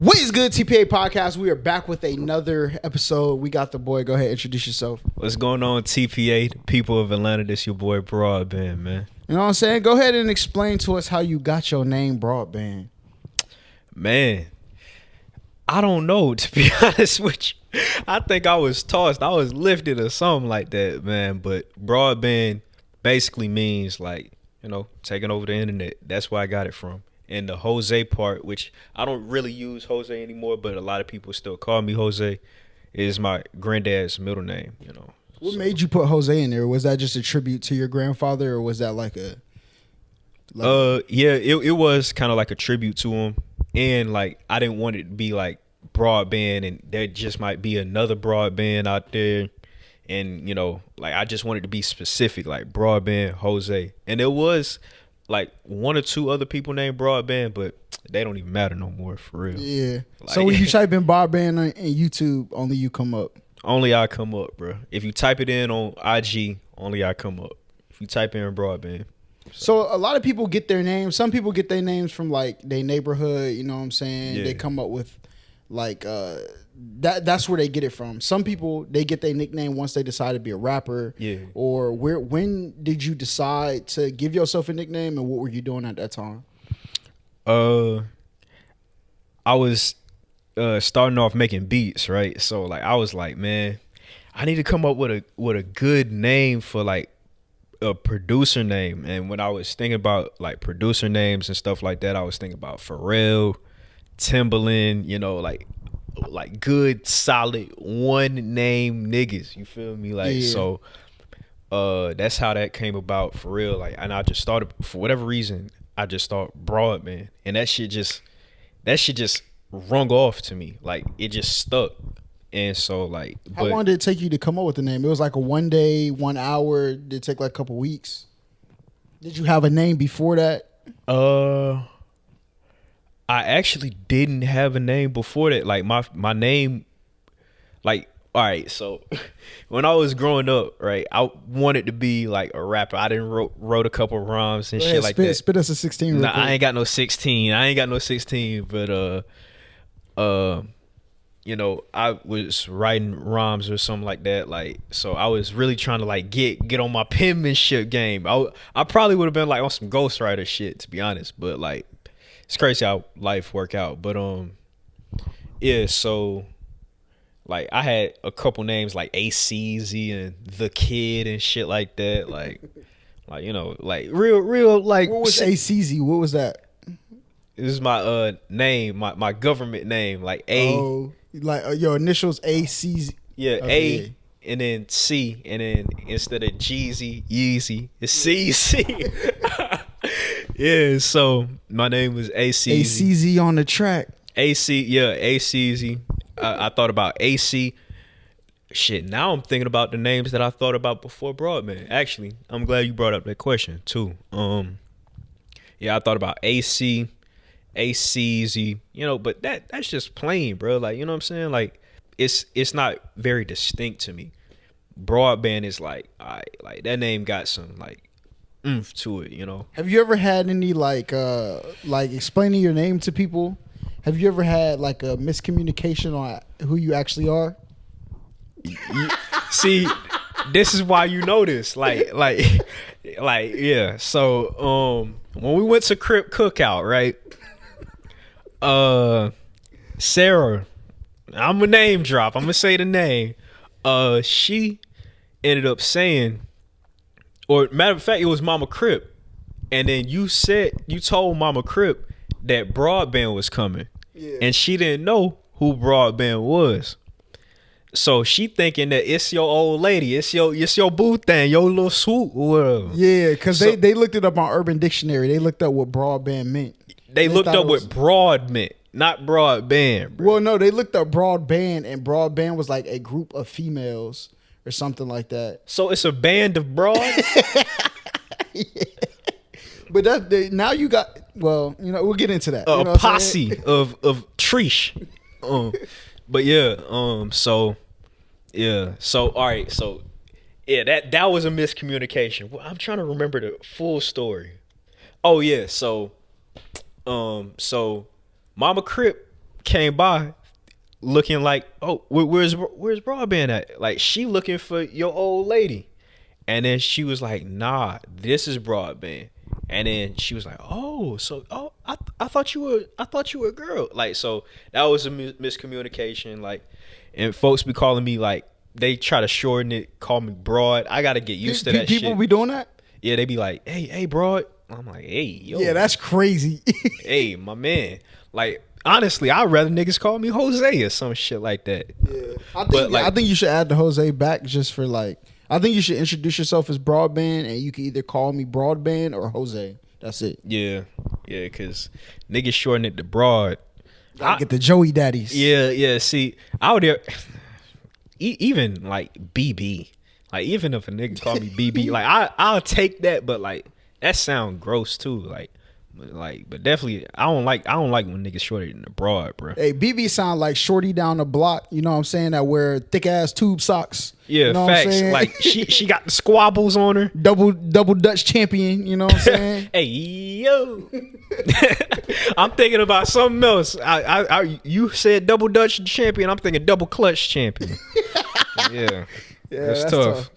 What is good, TPA podcast? We are back with another episode. We got the boy. Go ahead, introduce yourself. What's going on, TPA, the people of Atlanta? This your boy Broadband, man. You know what I'm saying? Go ahead and explain to us how you got your name, Broadband. Man, I don't know, to be honest with you. I think I was tossed. I was lifted or something like that, man. But Broadband basically means like, taking over the internet. That's where I got it from. And the Jose part, which I don't really use Jose anymore, but a lot of people still call me Jose, is my granddad's middle name, What made you put Jose in there? Was that just a tribute to your grandfather, or was that like a... Yeah, it was kind of like a tribute to him. And like, I didn't want it to be like Broadband and there just might be another Broadband out there. And, like I just wanted to be specific, like Broadband, Jose. And there was like one or two other people named Broadband, but they don't even matter no more, for real. Yeah. Like, so when you type in Broadband on YouTube, only you come up. Only I come up, bro. If you type it in on IG, only I come up. If you type in Broadband. So a lot of people get their names. Some people get their names from like their neighborhood. You know what I'm saying? Yeah. They come up with like that's where they get it from. Some people, they get their nickname once they decide to be a rapper. Yeah. Or when did you decide to give yourself a nickname, and what were you doing at that time? I was starting off making beats, right? So like I was like, man, I need to come up with a good name for like a producer name. And when I was thinking about like producer names and stuff like that, I was thinking about Pharrell, Timbaland, like good solid one name niggas. You feel me? Like, yeah. So that's how that came about for real. Like, and I just started, for whatever reason, I just thought Broadband, and that shit just rung off to me. Like, it just stuck. And so like, how long did it take you to come up with the name? It was like a 1 day, 1 hour. Did it take like a couple weeks? Did you have a name before that? I actually didn't have a name before that. Like my name, like, all right, so when I was growing up, right, I wanted to be like a rapper. I didn't wrote a couple rhymes and shit like that. Spit us a 16. Nah, I ain't got no 16. But I was writing rhymes or something like that. Like, so I was really trying to like get on my penmanship game. I probably would have been like on some ghostwriter shit, to be honest. But like, it's crazy how life work out. But yeah. So like, I had a couple names like ACZ and The Kid and shit like that. Like like real like. What was ACZ? What was that? This is my name, my government name, like A. Oh, like your initials ACZ. Yeah, A and then C, and then instead of Jeezy, Yeezy, it's CZ. Yeah, so my name was ACZ. ACZ on the track. ACZ. I thought about AC. Shit, now I'm thinking about the names that I thought about before Broadband. Actually, I'm glad you brought up that question too. Yeah, I thought about AC. ACZ, but that's just plain, bro. Like, you know what I'm saying? Like, it's not very distinct to me. Broadband is like, like that name got some like oomph to it, Have you ever had any like explaining your name to people? Have you ever had like a miscommunication on who you actually are? See, this is why you know this. Like yeah. So when we went to Crip Cookout, right? Sarah, I'm a name drop. I'm gonna say the name. She ended up saying, or matter of fact, it was Mama Crip, and then you told Mama Crip that Broadband was coming, yeah. And she didn't know who Broadband was. So she thinking that it's your old lady, it's your boo thing, your little swoop or whatever. Yeah, because they looked it up on Urban Dictionary. They looked up what Broadband meant. They looked up what broad meant, not broadband. Bro. Well, no, they looked up broadband, and broadband was like a group of females or something like that. So it's a band of broads? Yeah. But now you got, well, we'll get into that. A posse of Trish. But yeah, so all right, so yeah, that was a miscommunication. Well, I'm trying to remember the full story. Oh yeah, so Mama Crip came by looking like, oh, where's Broadband at? Like, she looking for your old lady. And then she was like, nah, this is Broadband. And then she was like, oh, so I thought you were a girl. Like, so that was a miscommunication. Like, and folks be calling me, like, they try to shorten it, call me Broad. I gotta get used to that shit. People be doing that? Yeah, they be like, hey, Broad. I'm like, hey, yo. Yeah, that's crazy. Hey, my man. Like, honestly, I'd rather niggas call me Jose or some shit like that. Yeah. I think you should add the Jose back just for like, I think you should introduce yourself as Broadband and you can either call me Broadband or Jose. That's it. Yeah, because niggas shorten it to Broad. I get the Joey daddies. Yeah. See, I would even like BB. Like, even if a nigga call me BB, like I'll take that, but like that sound gross too. But definitely I don't like when niggas shorter than the Broad, bro. Hey, BB sound like shorty down the block. You know what I'm saying? That wear thick ass tube socks. Yeah, you know facts. Like she got the squabbles on her. Double Dutch champion. You know what I'm saying? Hey yo, I'm thinking about something else. You said double Dutch champion. I'm thinking double clutch champion. Yeah, that's tough.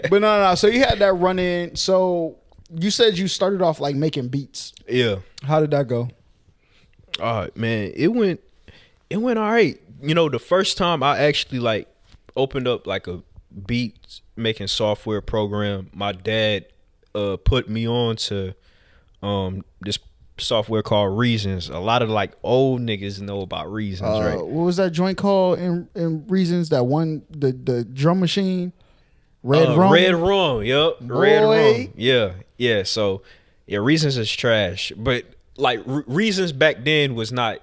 But no. So you had that run in. So you said you started off like making beats. Yeah. How did that go? Man, it went all right. You know, the first time I actually like opened up like a beat making software program, my dad put me on to this software called Reasons. A lot of like old niggas know about Reasons, right? What was that joint called in Reasons? That one, the drum machine? Red Rum? Red Rum, yep. Red Rum. Yeah. So yeah, Reasons is trash. But like Reasons back then was like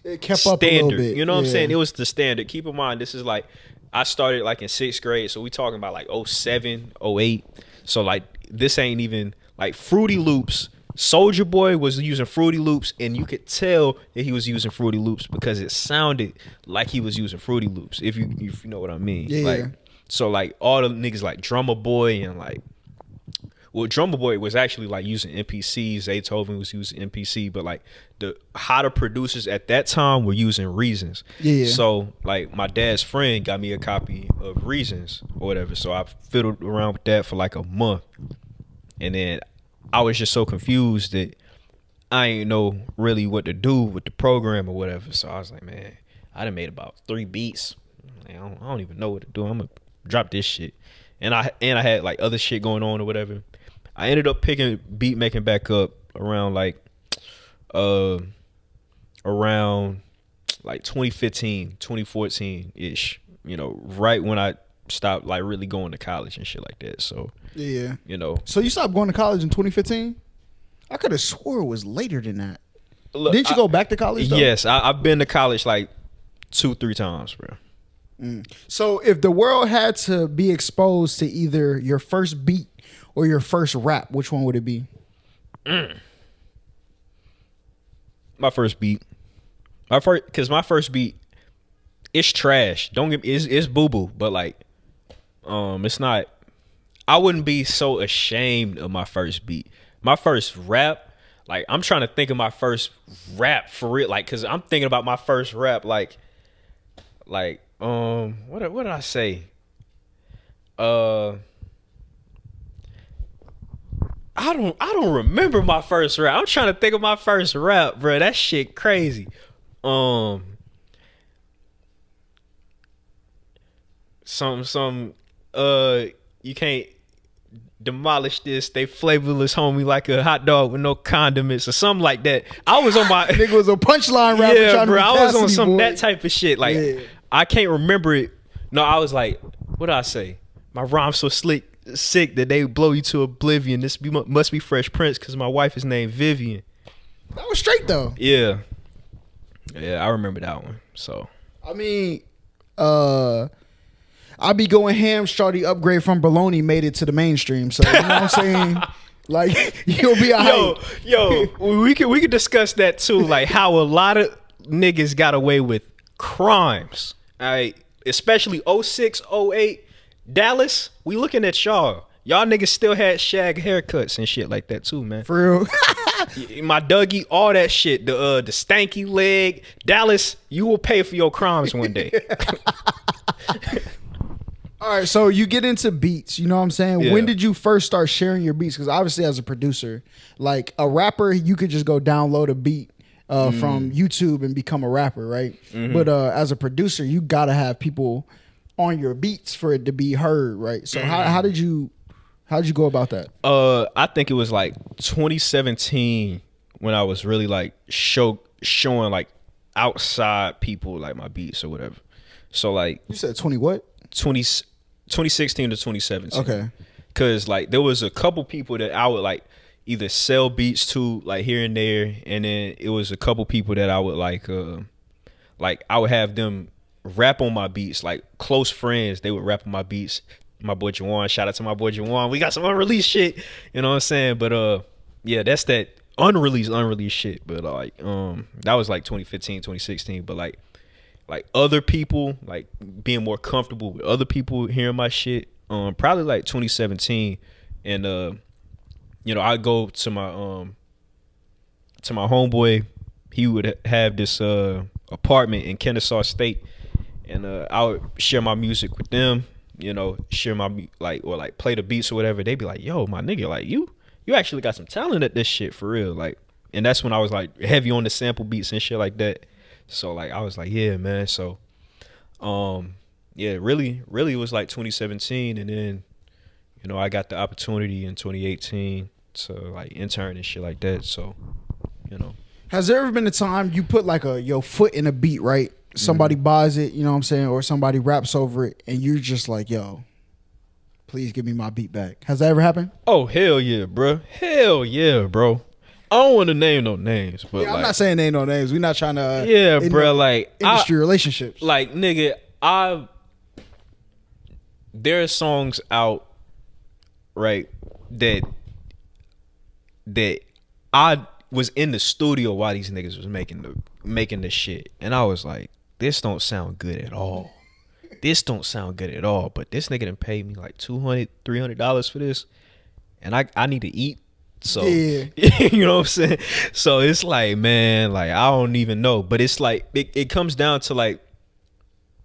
it kept standard. Up a little bit. You know what I'm saying? It was the standard. Keep in mind, this is like I started like in 6th grade, so we talking about like 07, 08. So like this ain't even like Fruity Loops. Soulja Boy was using Fruity Loops, and you could tell that he was using Fruity Loops because it sounded like he was using Fruity Loops. If you know what I mean. Yeah. Like, so like all the niggas like Drummer Boy and like, well, Drummer Boy was actually like using MPCs. Zaytoven was using MPC, but like the hotter producers at that time were using Reasons. Yeah. So like my dad's friend got me a copy of Reasons or whatever. So I fiddled around with that for like a month, and then I was just so confused that I ain't know really what to do with the program or whatever. So I was like, man, I done made about 3 beats. Man, I don't even know what to do. I'm gonna drop this shit. And I had like other shit going on or whatever. I ended up picking beat making back up around like 2015, 2014 ish. You know, right when I stopped like really going to college and shit like that. So yeah, you know. So you stopped going to college in 2015? I could have swore it was later than that. Look, Didn't you go back to college though? Yes, I've been to college like 2-3 times, bro. So if the world had to be exposed to either your first beat or your first rap, which one would it be? My first beat. My first beat, it's trash. Don't get me, it's boo boo, but like, it's not. I wouldn't be so ashamed of my first beat. My first rap, like I'm trying to think of my first rap for real, like, cause I'm thinking about my first rap, like. What did I say? I don't remember my first rap. I'm trying to think of my first rap, bro. That shit crazy. You can't demolish this. They flavorless, homie, like a hot dog with no condiments or something like that. I was on my nigga was a punchline rapper. Yeah, bro. I was on some some that type of shit. Like I can't remember it. No, I was like, what did I say? My rhyme's so sick that they blow you to oblivion. Must be Fresh Prince because my wife is named Vivian. That was straight though. Yeah, I remember that one. So I mean, I be going ham. Shawty upgrade from baloney made it to the mainstream. So you know what I'm saying? Like you'll be alright. Yo, we could discuss that too. Like how a lot of niggas got away with crimes. All right, especially 06, 08, Dallas. We looking at y'all. Y'all niggas still had shag haircuts and shit like that too, man. For real. My Dougie, all that shit. The stanky leg. Dallas, you will pay for your crimes one day. All right, so you get into beats, you know what I'm saying? Yeah. When did you first start sharing your beats? Because obviously as a producer, like a rapper, you could just go download a beat from YouTube and become a rapper, right? But as a producer, you got to have people on your beats for it to be heard, right? So how did you go about that? I think it was like 2017 when I was really like showing like outside people like my beats or whatever. So like You said 20 what? 2016 to 2017. Okay. Cause like there was a couple people that I would like either sell beats to like here and there, and then it was a couple people that I would like I would have them rap on my beats, like close friends. They would rap on my beats. My boy Jawan, shout out to my boy Jawan. We got some unreleased shit, you know what I'm saying? But yeah, that's that unreleased shit. But like that was like 2015, 2016. But like other people, like being more comfortable with other people hearing my shit, probably like 2017. And I go to my homeboy. He would have this apartment in Kennesaw State, and I would share my music with them, share my play the beats or whatever. They'd be like, yo, my nigga, like you actually got some talent at this shit for real. Like, and that's when I was like heavy on the sample beats and shit like that. So like I was like, yeah, man. So really it was like 2017, and then I got the opportunity in 2018 to like intern and shit like that. So Has there ever been a time you put like your foot in a beat, right? Somebody buys it, you know what I'm saying, or somebody raps over it, and you're just like, yo, please give me my beat back. Has that ever happened? Oh, hell yeah, bro. Hell yeah, bro. I don't want to name no names, but yeah, I'm not saying name no names. We're not trying to bro, like industry relationships. Like, nigga, there are songs out, right, that I was in the studio while these niggas was making the shit, and I was like, this don't sound good at all. This don't sound good at all. But this nigga done paid me like $200, $300 for this, and I need to eat. So yeah. You know what I'm saying? So it's like, man, like I don't even know. But it's like it comes down to like,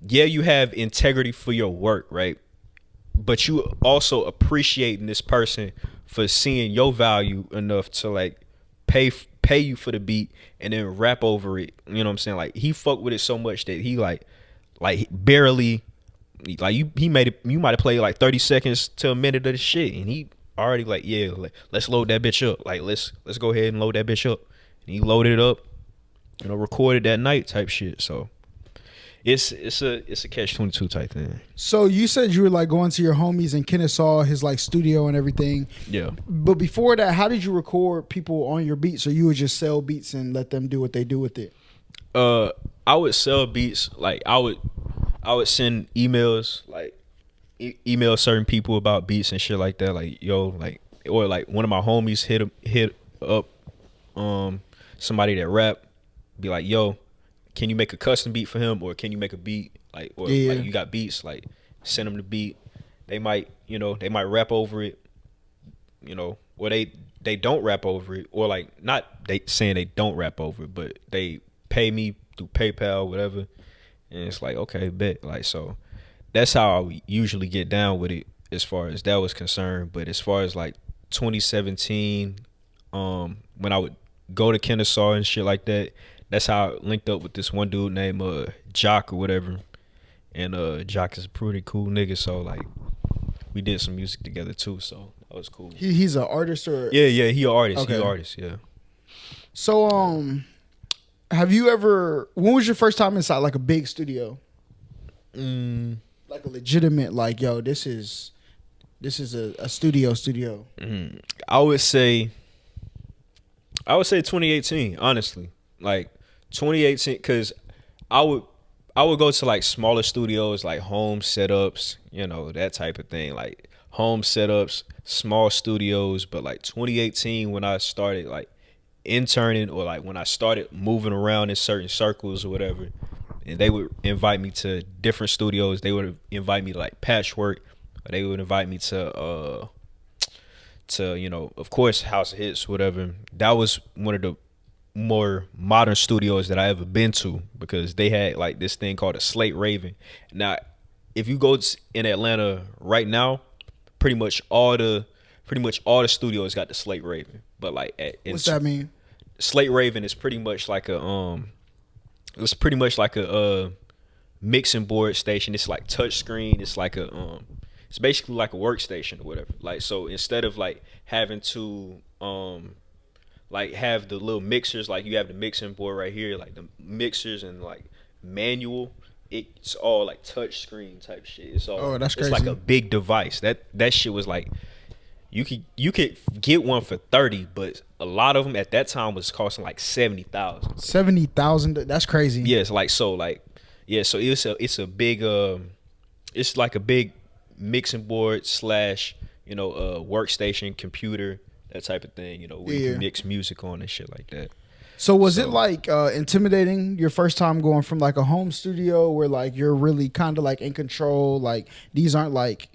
yeah, you have integrity for your work, right? But you also appreciating this person for seeing your value enough to like pay you for the beat and then rap over it. You know what I'm saying? Like he fucked with it so much that he like barely like you might have played like 30 seconds to a minute of the shit, and he already like, yeah, let's load that bitch up. Like let's go ahead and load that bitch up. And he loaded it up, recorded that night type shit. So it's a catch-22 type thing. So you said you were like going to your homies in Kennesaw, his like studio and everything. Yeah. But before that, how did you record people on your beats? Or you would just sell beats and let them do what they do with it? I would sell beats. Like I would send emails, like email certain people about beats and shit like that. Like, yo, like, or like one of my homies hit up somebody that rap, be like, yo, can you make a custom beat for him, or can you make a beat like, or like you got beats, like send them the beat. They might rap over it, or they don't rap over it, or like not they saying they don't rap over it, but they pay me through PayPal, whatever, and it's like, okay, bet. Like, so that's how I usually get down with it as far as that was concerned. But as far as like 2017, when I would go to Kennesaw and shit like that, that's how I linked up with this one dude named Jock or whatever. And Jock is a pretty cool nigga, so like we did some music together too, so that was cool. He's an artist, or yeah, he an artist. Okay. He an artist, yeah. So have you ever, when was your first time inside like a big studio? Like a legitimate, like, yo, this is a studio. I would say 2018, honestly. Like 2018, because I would go to like smaller studios, like home setups, that type of thing, like home setups, small studios. But like 2018, when I started like interning, or like when I started moving around in certain circles or whatever, and they would invite me to different studios. They would invite me to like Patchwork, or they would invite me to to, you know, of course, House of Hits, whatever. That was one of the more modern studios that I ever been to, because they had like this thing called a Slate Raven. Now, if you go in Atlanta right now, pretty much all the studios got the Slate Raven. But like, what's that mean? Slate Raven is pretty much like a mixing board station. It's like touch screen. It's like it's basically like a workstation or whatever. Like, so instead of like having to like have the little mixers, like you have the mixing board right here, like the mixers and like manual, it's all like touch screen type shit. It's all, that's crazy. It's like a big device. That shit was like, you could get one for 30, but a lot of them at that time was costing like 70,000. 70,000. That's crazy. Yeah, it's like, so like, yeah, so it's a big it's like a big mixing board slash, you know, workstation, computer, that type of thing, you know, where you can mix music on and shit like that. So was it like intimidating your first time going from like a home studio where like you're really kind of like in control, like these aren't like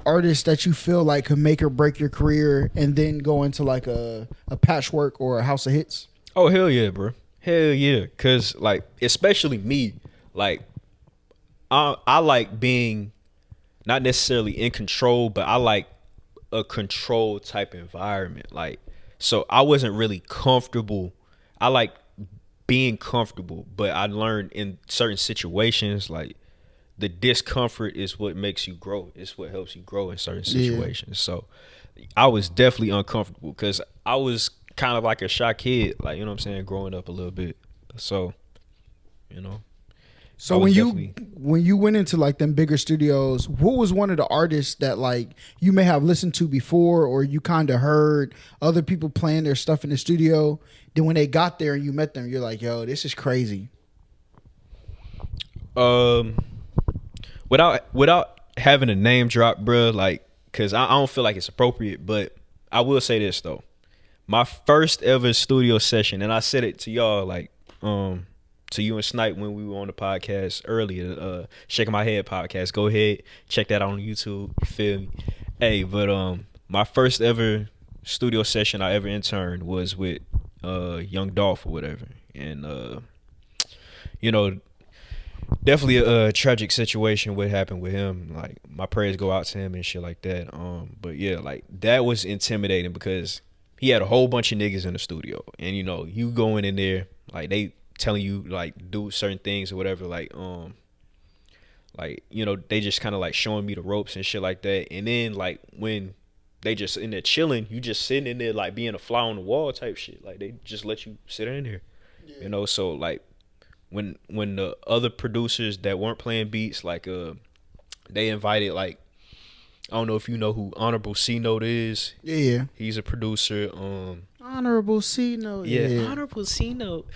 artists that you feel like could make or break your career, and then go into like a Patchwork or a House of Hits? Oh, hell yeah, bro. Hell yeah. Cause like, especially me, like I like being not necessarily in control, but I like a controlled type environment. Like, so I wasn't really comfortable. I like being comfortable, but I learned in certain situations, like the discomfort is what makes you grow. It's what helps you grow in certain situations. So I was definitely uncomfortable because I was kind of like a shy kid, like, you know what I'm saying, growing up a little bit. So, you know. So when you went into like them bigger studios, what was one of the artists that like you may have listened to before, or you kind of heard other people playing their stuff in the studio, then when they got there and you met them, you're like, yo, this is crazy? Without having a name drop, bro, like, cause I don't feel like it's appropriate, but I will say this though. My first ever studio session, and I said it to y'all, like, to you and Snipe when we were on the podcast earlier, Shaking My Head podcast. Go ahead, check that out on YouTube. You feel me? Hey, but my first ever studio session I ever interned was with young Dolph or whatever, and you know, definitely a tragic situation what happened with him. Like, my prayers go out to him and shit like that. But yeah, like that was intimidating because he had a whole bunch of niggas in the studio, and you know, you going in there, like they telling you like do certain things or whatever, like you know, they just kind of like showing me the ropes and shit like that. And then like when they just in there chilling, you just sitting in there like being a fly on the wall type shit. Like they just let you sit in there, you know. So like when the other producers that weren't playing beats, like they invited, like, I don't know if you know who Honorable C Note is. Yeah, he's a producer. Honorable C Note. Yeah, Honorable C Note.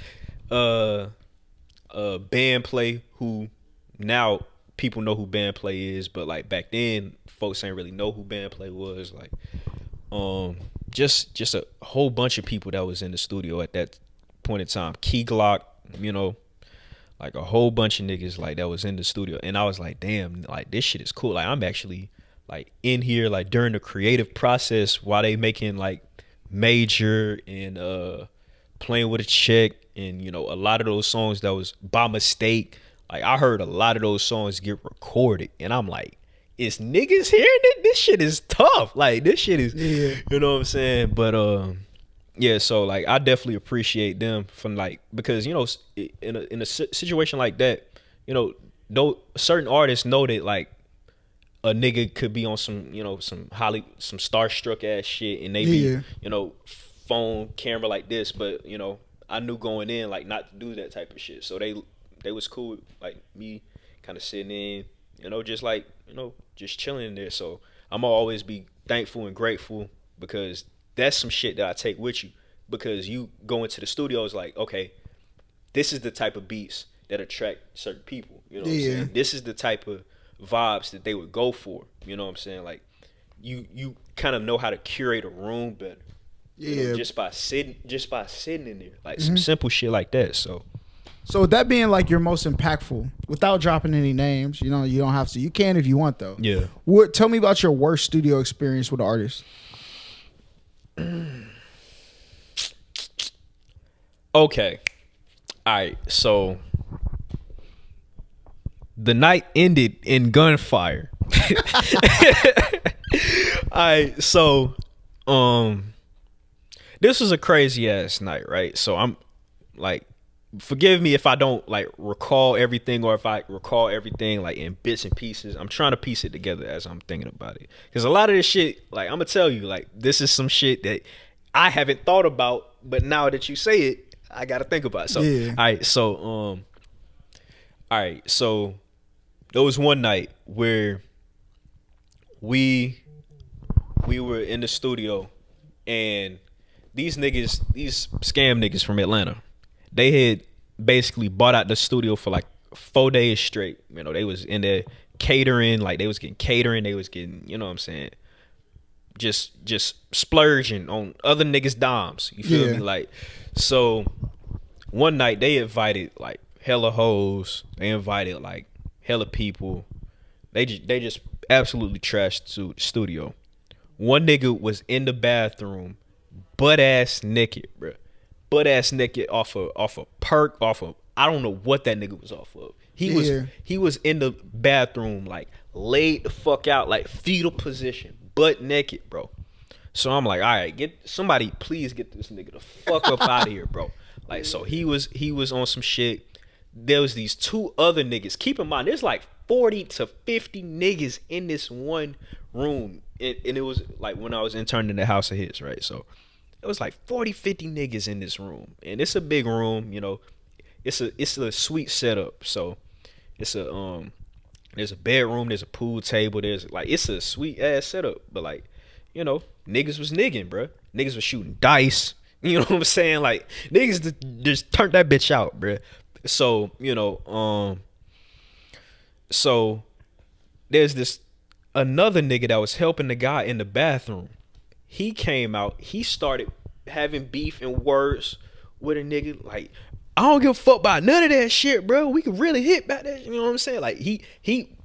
Band Play, who now people know who Band Play is, but like back then folks ain't really know who Band Play was. Like just a whole bunch of people that was in the studio at that point in time. Key Glock, you know, like a whole bunch of niggas like that was in the studio. And I was like, damn, like this shit is cool. Like I'm actually like in here like during the creative process while they making like Major and Playing with a Check, and you know, a lot of those songs that was by mistake. Like I heard a lot of those songs get recorded, and I'm like, is niggas hearing it? This shit is tough. Like this shit is, you know what I'm saying? But yeah. So like, I definitely appreciate them from like, because you know, in a situation like that, you know, though certain artists know that like a nigga could be on some, you know, some starstruck ass shit, and they be, you know, phone camera like this, but you know, I knew going in like not to do that type of shit. So they was cool, like me kind of sitting in, you know, just like, you know, just chilling in there. So I'm gonna always be thankful and grateful, because that's some shit that I take with you, because you go into the studio, it's like, okay, this is the type of beats that attract certain people, you know what I'm saying? This is the type of vibes that they would go for, you know what I'm saying? Like you kind of know how to curate a room better. You know, just by sitting in there, like some simple shit like that. So that being like your most impactful, without dropping any names, you know, you don't have to. You can if you want though. Yeah. Tell me about your worst studio experience with an artist. Okay. All right. So the night ended in gunfire. All right. So, this was a crazy ass night, right? So I'm like, forgive me if I don't like recall everything, or if I recall everything like in bits and pieces. I'm trying to piece it together as I'm thinking about it, because a lot of this shit, like, I'm gonna tell you, like, this is some shit that I haven't thought about, but now that you say it, I gotta think about it. So Yeah. all right, so there was one night where we were in the studio, and these scam niggas from Atlanta, they had basically bought out the studio for like 4 days straight. You know, they was in there catering, like they was getting catering, they was getting, you know what I'm saying, just splurging on other niggas' dimes. You feel me? Like, so one night they invited like hella hoes, they invited like hella people. They just absolutely trashed the studio. One nigga was in the bathroom, butt ass naked, bro. Butt ass naked off a perk, off of, I don't know what that nigga was off of. He was in the bathroom, like laid the fuck out, like fetal position, butt naked, bro. So I'm like, all right, please get this nigga the fuck up out of here, bro. Like, so he was on some shit. There was these two other niggas. Keep in mind, there's like 40 to 50 niggas in this one room. And it was like when I was interning in the house of his, right? So it was like 40, 50 niggas in this room. And it's a big room, you know. It's a sweet setup. So it's there's a bedroom, there's a pool table, it's a sweet ass setup. But like, you know, niggas was nigging, bro. Niggas was shooting dice. You know what I'm saying? Like, niggas just turned that bitch out, bro. So, you know, so there's another nigga that was helping the guy in the bathroom. He came out, he started having beef and words with a nigga. Like, I don't give a fuck about none of that shit, bro. We could really hit back that, you know what I'm saying? Like, he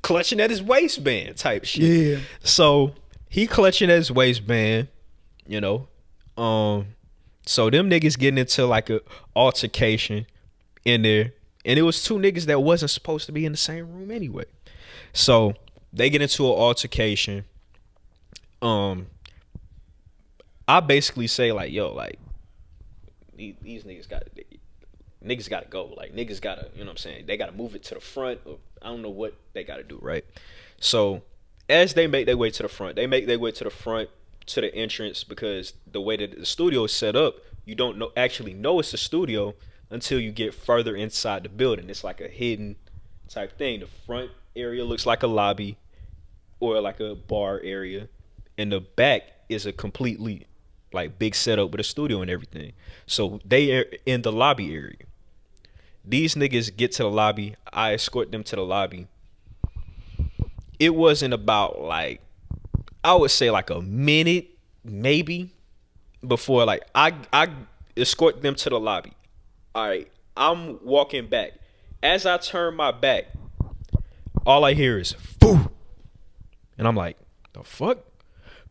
clutching at his waistband type shit. Yeah. So he clutching at his waistband, you know. So them niggas getting into like a altercation in there, and it was two niggas that wasn't supposed to be in the same room anyway. So they get into an altercation. I basically say like, yo, like these niggas got to go. Like, niggas got to, you know what I'm saying, they got to move it to the front, or I don't know what they got to do, right? So as they make their way to the front, to the entrance, because the way that the studio is set up, you don't actually know it's a studio until you get further inside the building. It's like a hidden type thing. The front area looks like a lobby or like a bar area, and the back is a completely like big setup with a studio and everything. So they are in the lobby area. These niggas get to the lobby. I escort them to the lobby. It wasn't about like, I would say like a minute maybe before like I escort them to the lobby. All right, I'm walking back. As I turn my back, all I hear is "foo," and I'm like, the fuck?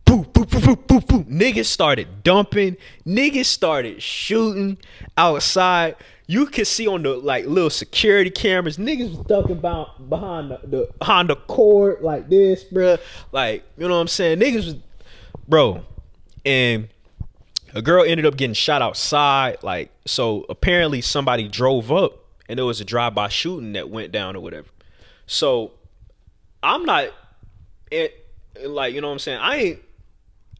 Boo, boo, boo, boo, boo, boo. Niggas started dumping. Niggas started shooting outside. You could see on the like little security cameras, niggas was ducking behind the court like this, bro. Like, you know what I'm saying? Niggas was, bro. And a girl ended up getting shot outside. Like, so apparently somebody drove up and there was a drive-by shooting that went down or whatever. So I'm not, like, you know what I'm saying?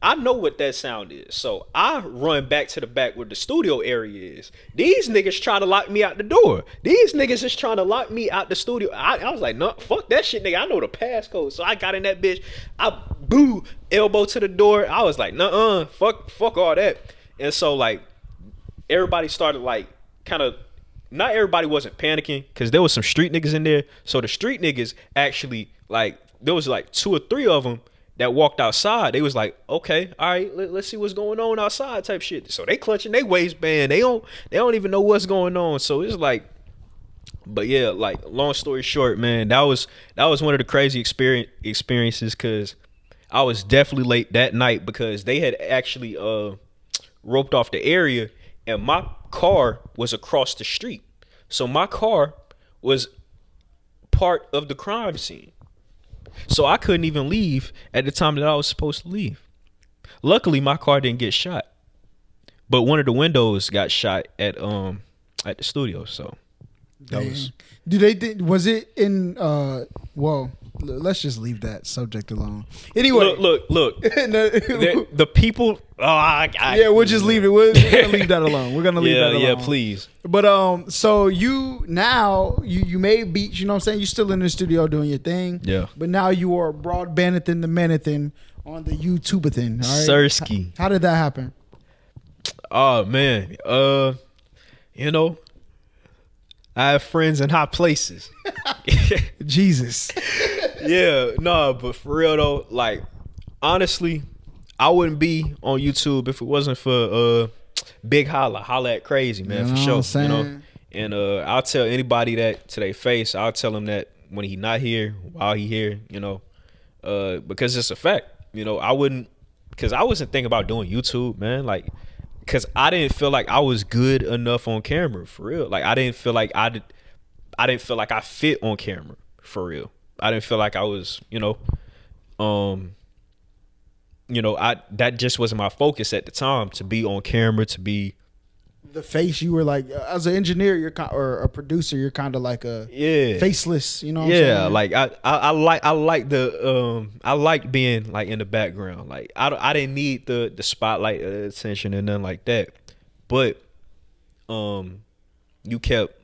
I know what that sound is. So I run back to the back where the studio area is. These niggas trying to lock me out the door. These niggas is trying to lock me out the studio. I was like, no, fuck that shit, nigga. I know the passcode. So I got in that bitch. I elbow to the door. I was like, nuh-uh, fuck all that. And so like everybody started like kind of, not everybody wasn't panicking because there was some street niggas in there. So the street niggas actually, like, there was like 2 or 3 of them that walked outside. They was like, okay, all right, let's see what's going on outside type shit. So they clutching their waistband. They don't even know what's going on. So it's like, but yeah, like, long story short, man, that was one of the crazy experiences, because I was definitely late that night because they had actually roped off the area, and my car was across the street. So my car was part of the crime scene. So I couldn't even leave at the time that I was supposed to leave. Luckily, my car didn't get shot, but one of the windows got shot at the studio. So that was. Was it in? Well, let's just leave that subject alone. Anyway, look. the people. Yeah, we'll just leave it. We're gonna leave that alone. We're gonna leave that alone. Yeah, please. But so you made beats. You know what I'm saying? You're still in the studio doing your thing. Yeah. But now you are broadbanding the manathin on the YouTube thing. All right? Sirski. How did that happen? Oh man, you know, I have friends in high places. Jesus. Yeah, no, but for real though, like honestly, I wouldn't be on YouTube if it wasn't for Big Holla at Crazy, man, for sure. You know, and I'll tell anybody that to their face. I'll tell them that when he not here, while he here, you know, because it's a fact. You know, I wouldn't, because I wasn't thinking about doing YouTube, man. Like, because I didn't feel like I was good enough on camera, for real. Like, I didn't feel like I fit on camera, for real. I didn't feel like I was, that just wasn't my focus at the time, to be on camera, to be the face. You were like, as an engineer, or a producer, you're kind of like a faceless, you know what I'm saying? Like I like being like in the background. Like I didn't need the spotlight attention and nothing like that. But you kept,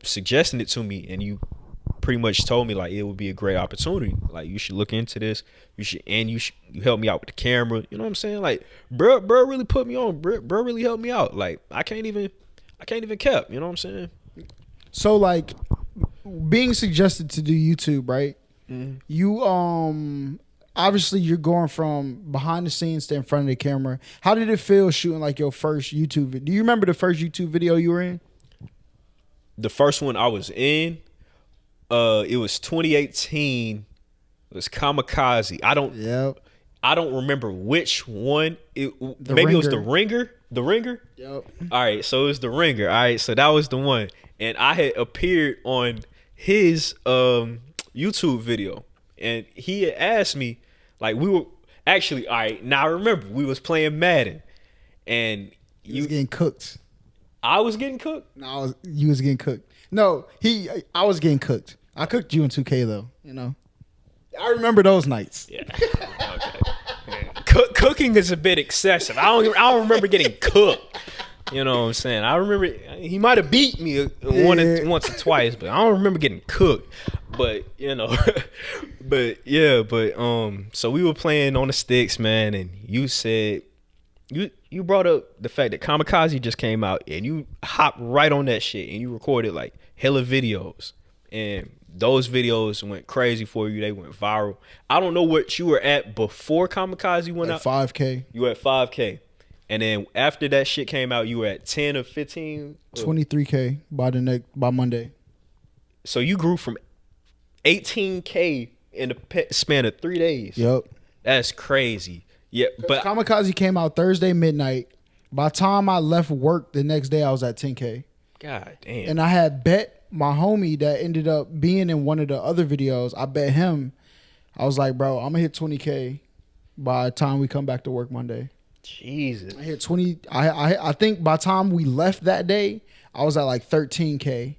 suggesting it to me, and you pretty much told me like it would be a great opportunity. Like, you should look into this. You help me out with the camera. You know what I'm saying? Like, bro really put me on. Bro really helped me out. Like, I can't even cap. You know what I'm saying? So like, being suggested to do YouTube, right? Mm-hmm. You obviously you're going from behind the scenes to in front of the camera. How did it feel shooting like your first YouTube video? Do you remember the first YouTube video you were in? The first one I was in, it was 2018. It was Kamikaze. I don't remember which one. Maybe it was the Ringer. The Ringer? Yep. All right, so it was the Ringer. All right, so that was the one. And I had appeared on his YouTube video. And he had asked me, like, we were actually, all right, now I remember, we was playing Madden. And you was getting cooked. I was getting cooked? No, you was getting cooked. No, I was getting cooked. I cooked you in 2K though, I remember those nights. Yeah. Okay. Cooking is a bit excessive. I don't remember getting cooked. You know what I'm saying? I remember he might have beat me once or twice, but I don't remember getting cooked. But so we were playing on the sticks, man, and you said you brought up the fact that Kamikaze just came out, and you hopped right on that shit, and you recorded like hella videos, and those videos went crazy for you. They went viral. I don't know what you were at before Kamikaze went out. 5K. You were at 5K. And then after that shit came out, you were at 10 or 15? 23K by Monday. So you grew from 18K in the span of 3 days. Yep. That's crazy. Yeah, but Kamikaze came out Thursday midnight. By the time I left work the next day, I was at 10K. God damn. And I had bet my homie that ended up being in one of the other videos. I bet him. I was like, bro, I'm gonna hit 20K by the time we come back to work Monday. Jesus. I hit 20. I think by the time we left that day, I was at like 13K.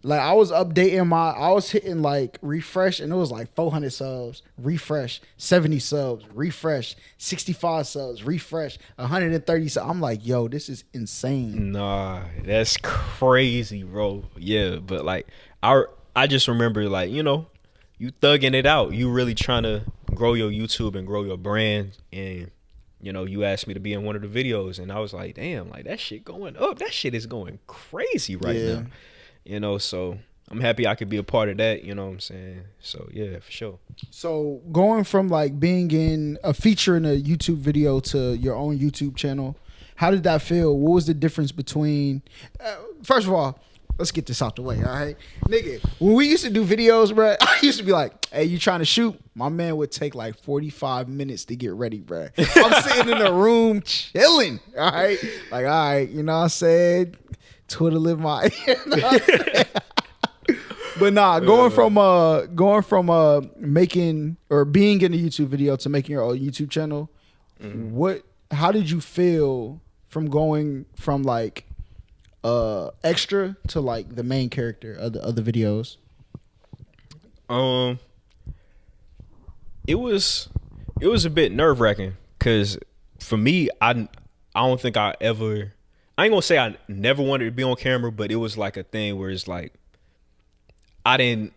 Like, I was updating I was hitting like refresh, and it was like 400 subs, refresh, 70 subs, refresh, 65 subs, refresh, 130 subs. I'm like, yo, this is insane. Nah, that's crazy, bro. Yeah, but like, I just remember, like, you thugging it out. You really trying to grow your YouTube and grow your brand, and you asked me to be in one of the videos, and I was like, damn, like, that shit going up. That shit is going crazy right now. So I'm happy I could be a part of that, you know what I'm saying? So yeah, for sure. So going from like being in a feature in a YouTube video to your own YouTube channel, how did that feel? What was the difference between, first of all, let's get this out the way, all right? Nigga, when we used to do videos, bro, I used to be like, hey, you trying to shoot? My man would take like 45 minutes to get ready, bro. I'm sitting in the room chilling, all right? Like, all right, you know what I said? Twitter live my... You know what I'm saying? But nah, going from making or being in a YouTube video to making your own YouTube channel, how did you feel from going from like extra to like the main character of the videos? It was a bit nerve-wracking because for me, I don't think I ain't gonna say I never wanted to be on camera, but it was like a thing where it's like I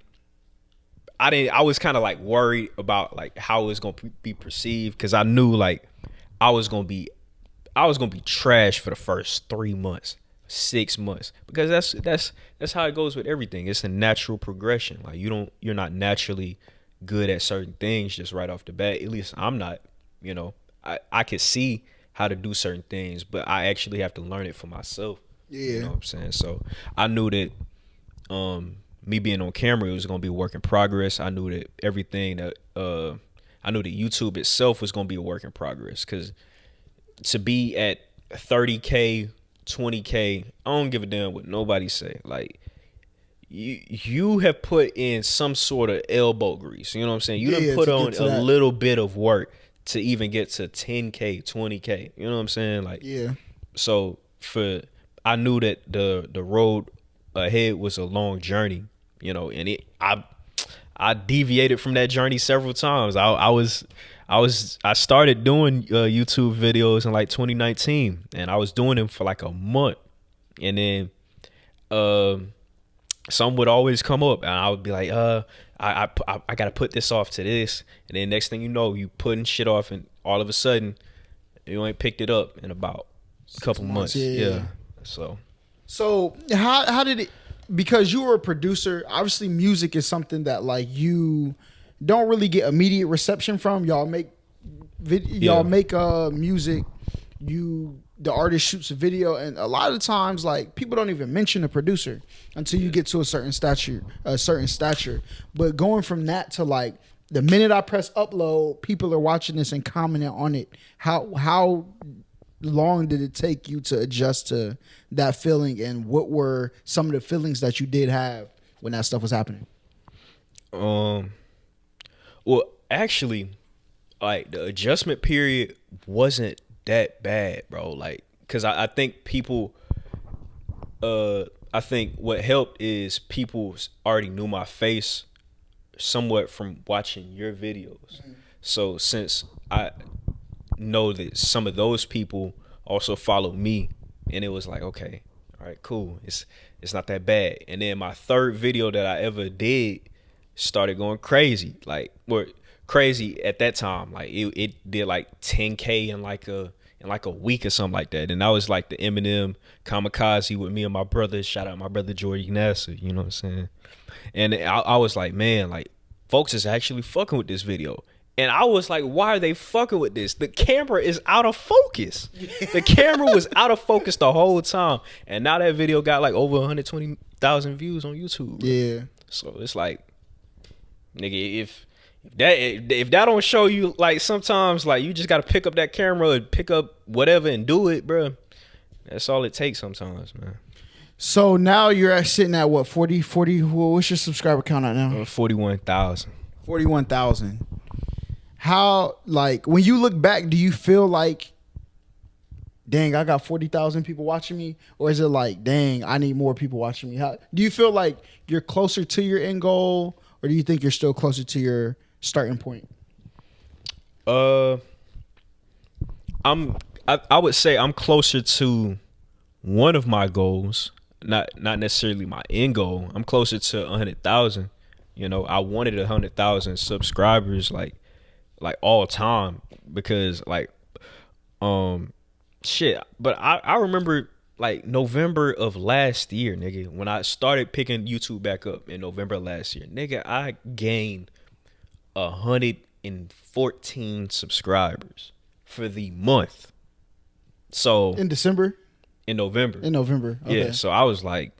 was kind of like worried about like how it was gonna be perceived because I knew like I was gonna be trash for the first 3 months, 6 months, because that's how it goes with everything. It's a natural progression. Like you're not naturally good at certain things just right off the bat. At least I'm not. You know, I could see how to do certain things, but I actually have to learn it for myself. Yeah, you know what I'm saying. So I knew that me being on camera, it was gonna be a work in progress. I knew that everything that I knew that YouTube itself was gonna be a work in progress because to be at 30K, 20K, I don't give a damn what nobody say. Like you have put in some sort of elbow grease. You know what I'm saying? You done put on a little bit of work to even get to 10K, 20K. You know what I'm saying? Like so I knew that the road ahead was a long journey, you know, and I deviated from that journey several times. I started doing YouTube videos in like 2019, and I was doing them for like a month, and then some would always come up, and I would be like, I gotta put this off to this, and then next thing you know, you putting shit off, and all of a sudden, you ain't picked it up in about a couple months. Yeah. So how did it? Because you were a producer, obviously music is something that like you don't really get immediate reception from. Y'all make music. The artist shoots a video, and a lot of the times, like people don't even mention a producer until you get to a certain stature. But going from that to like the minute I press upload, people are watching this and commenting on it. How long did it take you to adjust to that feeling, and what were some of the feelings that you did have when that stuff was happening? Well, actually, like the adjustment period wasn't that bad, bro. Like, cause I think people, I think what helped is people already knew my face somewhat from watching your videos. So since I know that some of those people also follow me, and it was like, okay, all right, cool, it's not that bad. And then my third video that I ever did started going crazy, like crazy at that time. Like it did like 10K in like a week or something like that. And I was like the Eminem Kamikaze with me and my brother. Shout out my brother Jordy Nassar, you know what I'm saying? And I was like, man, like folks is actually fucking with this video. And I was like, why are they fucking with this? The camera is out of focus. The camera was out of focus the whole time. And now that video got like over 120,000 views on YouTube. Bro. Yeah. So it's like, nigga, if that don't show you, like sometimes like you just got to pick up that camera and pick up whatever and do it, bro. That's all it takes sometimes, man. So now you're sitting at what, 40, what's your subscriber count at now? 41,000. 41,000. How, like, when you look back, do you feel like, dang, I got 40,000 people watching me? Or is it like, dang, I need more people watching me? How do you feel like you're closer to your end goal, or do you think you're still closer to your starting point? I would say I'm closer to one of my goals, not necessarily my end goal. I'm closer to 100,000. You know, I wanted 100,000 subscribers, like all time, because like shit. But I remember like November of last year, nigga, when I started picking YouTube back up in November of last year, nigga, I gained 114 subscribers for the month. So in December? In November. Okay. Yeah. So I was like,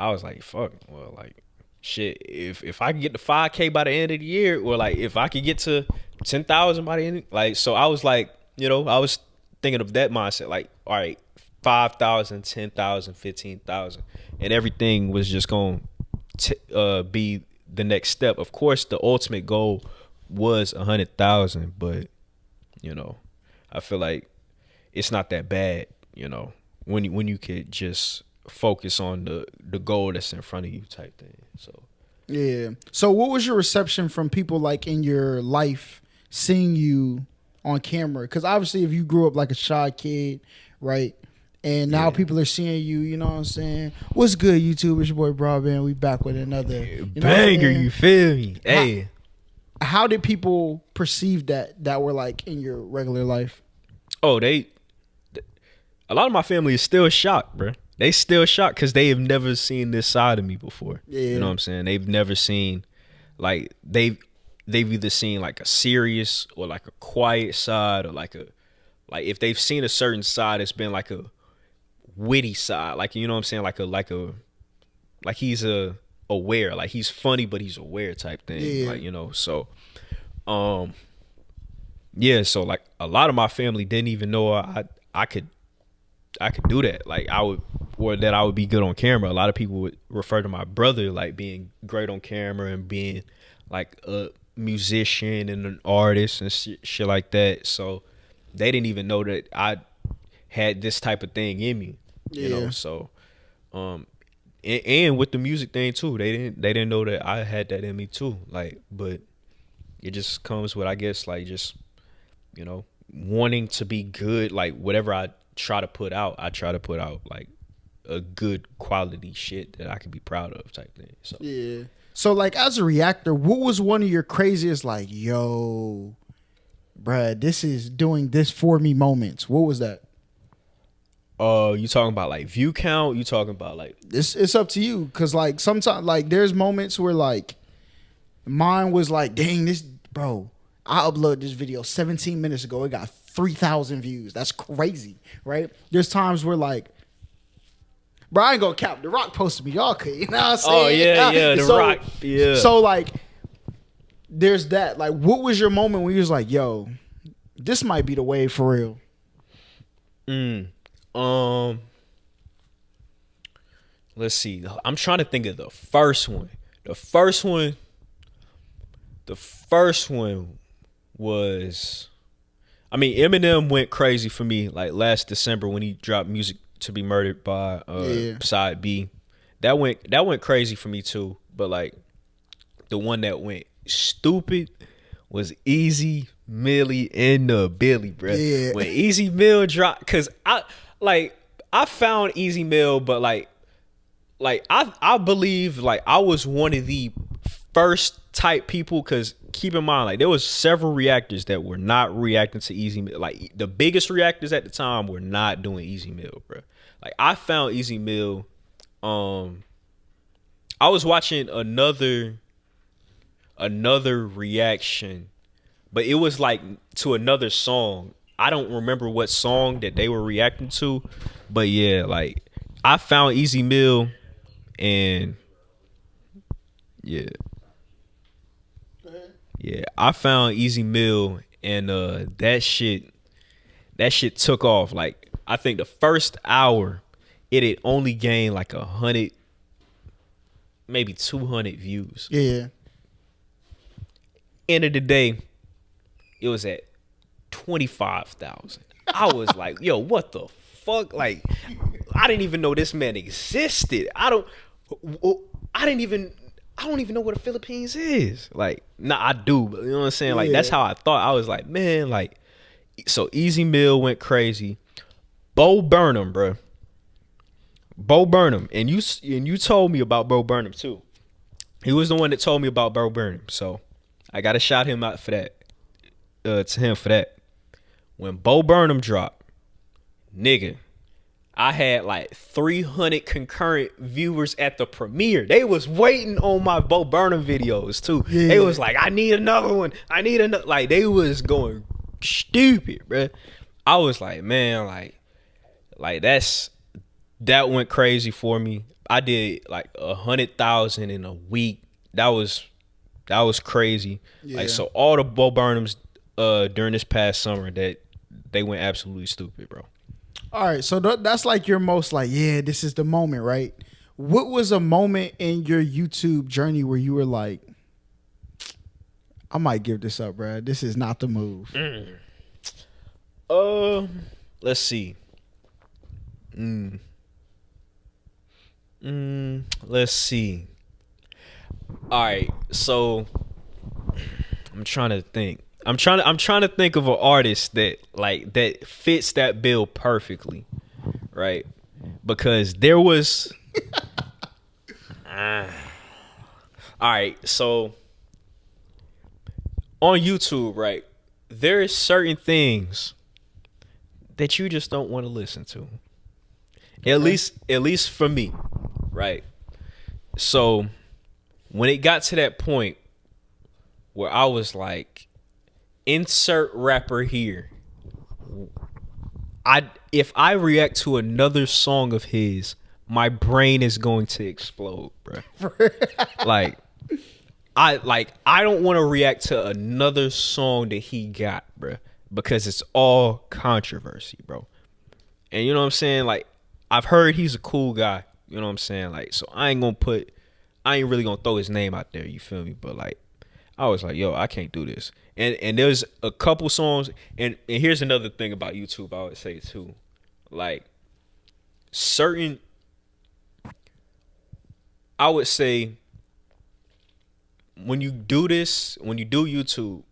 I was like, fuck, well, like, shit, if I can get to 5K by the end of the year, or like if I could get to 10,000 by the end, like, so I was like, I was thinking of that mindset, like, all right, 5,000, 10,000, 15,000, and everything was just going to be the next step. Of course, the ultimate goal was 100,000, but I feel like it's not that bad, when you could just focus on the goal that's in front of you type thing. So yeah. So what was your reception from people like in your life seeing you on camera? Because obviously if you grew up like a shy kid, right? And now people are seeing you, you know what I'm saying? What's good, YouTube? It's your boy Broadband. We back with another banger, you feel me? Hey. How did people perceive that were like in your regular life? Oh, a lot of my family is still shocked, bro. They still shocked because they have never seen this side of me before. Yeah. You know what I'm saying? They've never seen, like, they've either seen like a serious or like a quiet side, or like if they've seen a certain side, it's been like a witty side, like, you know what I'm saying, like he's aware, like he's funny but he's aware type thing, like, so so like a lot of my family didn't even know I could do that, like I would be good on camera. A lot of people would refer to my brother like being great on camera and being like a musician and an artist and shit like that, so they didn't even know that I had this type of thing in me, so and with the music thing too, they didn't know that I had that in me too, like, but it just comes with, I guess, like, just wanting to be good, like whatever I try to put out like a good quality shit that I can be proud of type thing. So yeah. So like as a reactor, what was one of your craziest like, yo, bruh, this is doing this for me moments? What was that? You talking about like view count? You talking about like it's up to you, cause like sometimes like there's moments where like mine was like, dang, this bro, I uploaded this video 17 minutes ago. It got 3,000 views. That's crazy, right? There's times where like, bro, I ain't gonna cap. The Rock posted me. Y'all could, you know what I'm saying? Oh yeah, The Rock. Yeah. So like, there's that. Like, what was your moment when you was like, yo, this might be the wave for real? Let's see. I'm trying to think of the first one. The first one was, I mean, Eminem went crazy for me like last December when he dropped Music to Be Murdered by Side B. That went crazy for me too. But like the one that went stupid was Easy Millie in the Billy, bro. Yeah. When Easy Mill dropped, cause I found Easy Mill, but like I believe like I was one of the first type people, because keep in mind, like there was several reactors that were not reacting to Easy Mill. Like the biggest reactors at the time were not doing Easy Mill, bro. Like I found Easy Mill. I was watching another reaction, but it was like to another song. I don't remember what song that they were reacting to, but yeah, like I found Easy Mill, and yeah, I found Easy Mill, and that shit took off. Like I think the first hour, it had only gained like 100, maybe 200 views. Yeah. End of the day, it was at 25,000. I was like, yo, what the fuck? Like, I didn't even know this man existed. I don't even know what the Philippines is. Like, nah, I do, but you know what I'm saying? Like, that's how I thought. I was like, man, like, so Easy Mill went crazy. Bo Burnham, bro. Bo Burnham, and you told me about Bo Burnham too. He was the one that told me about Bo Burnham, so I gotta shout him out for that. To him for that. When Bo Burnham dropped, nigga, I had like 300 concurrent viewers at the premiere. They was waiting on my Bo Burnham videos too. Yeah. They was like, I need another one. I need another. Like they was going stupid, bro. I was like, man, like that went crazy for me. I did like 100,000 in a week. That was crazy. Yeah. Like, so all the Bo Burnhams during this past summer, that they went absolutely stupid, bro. All right, so that's like your most like, yeah, this is the moment, right? What was a moment in your YouTube journey where you were like, I might give this up, bro. This is not the move. Let's see. Let's see. All right, so I'm trying to think. I'm trying to think of an artist that fits that bill perfectly, right? Because there was. All right, so on YouTube, right, there is certain things that you just don't want to listen to. At least for me, right? So when it got to that point where I was like, insert rapper here, if I react to another song of his, my brain is going to explode, bro. I don't want to react to another song that he got, bro, because it's all controversy, bro. And you know what I'm saying? Like, I've heard he's a cool guy, you know what I'm saying? Like, so I ain't really gonna throw his name out there, you feel me? But like, I was like, yo, I can't do this. And there's a couple songs, and here's another thing about YouTube I would say too. Like, I would say, when you do YouTube,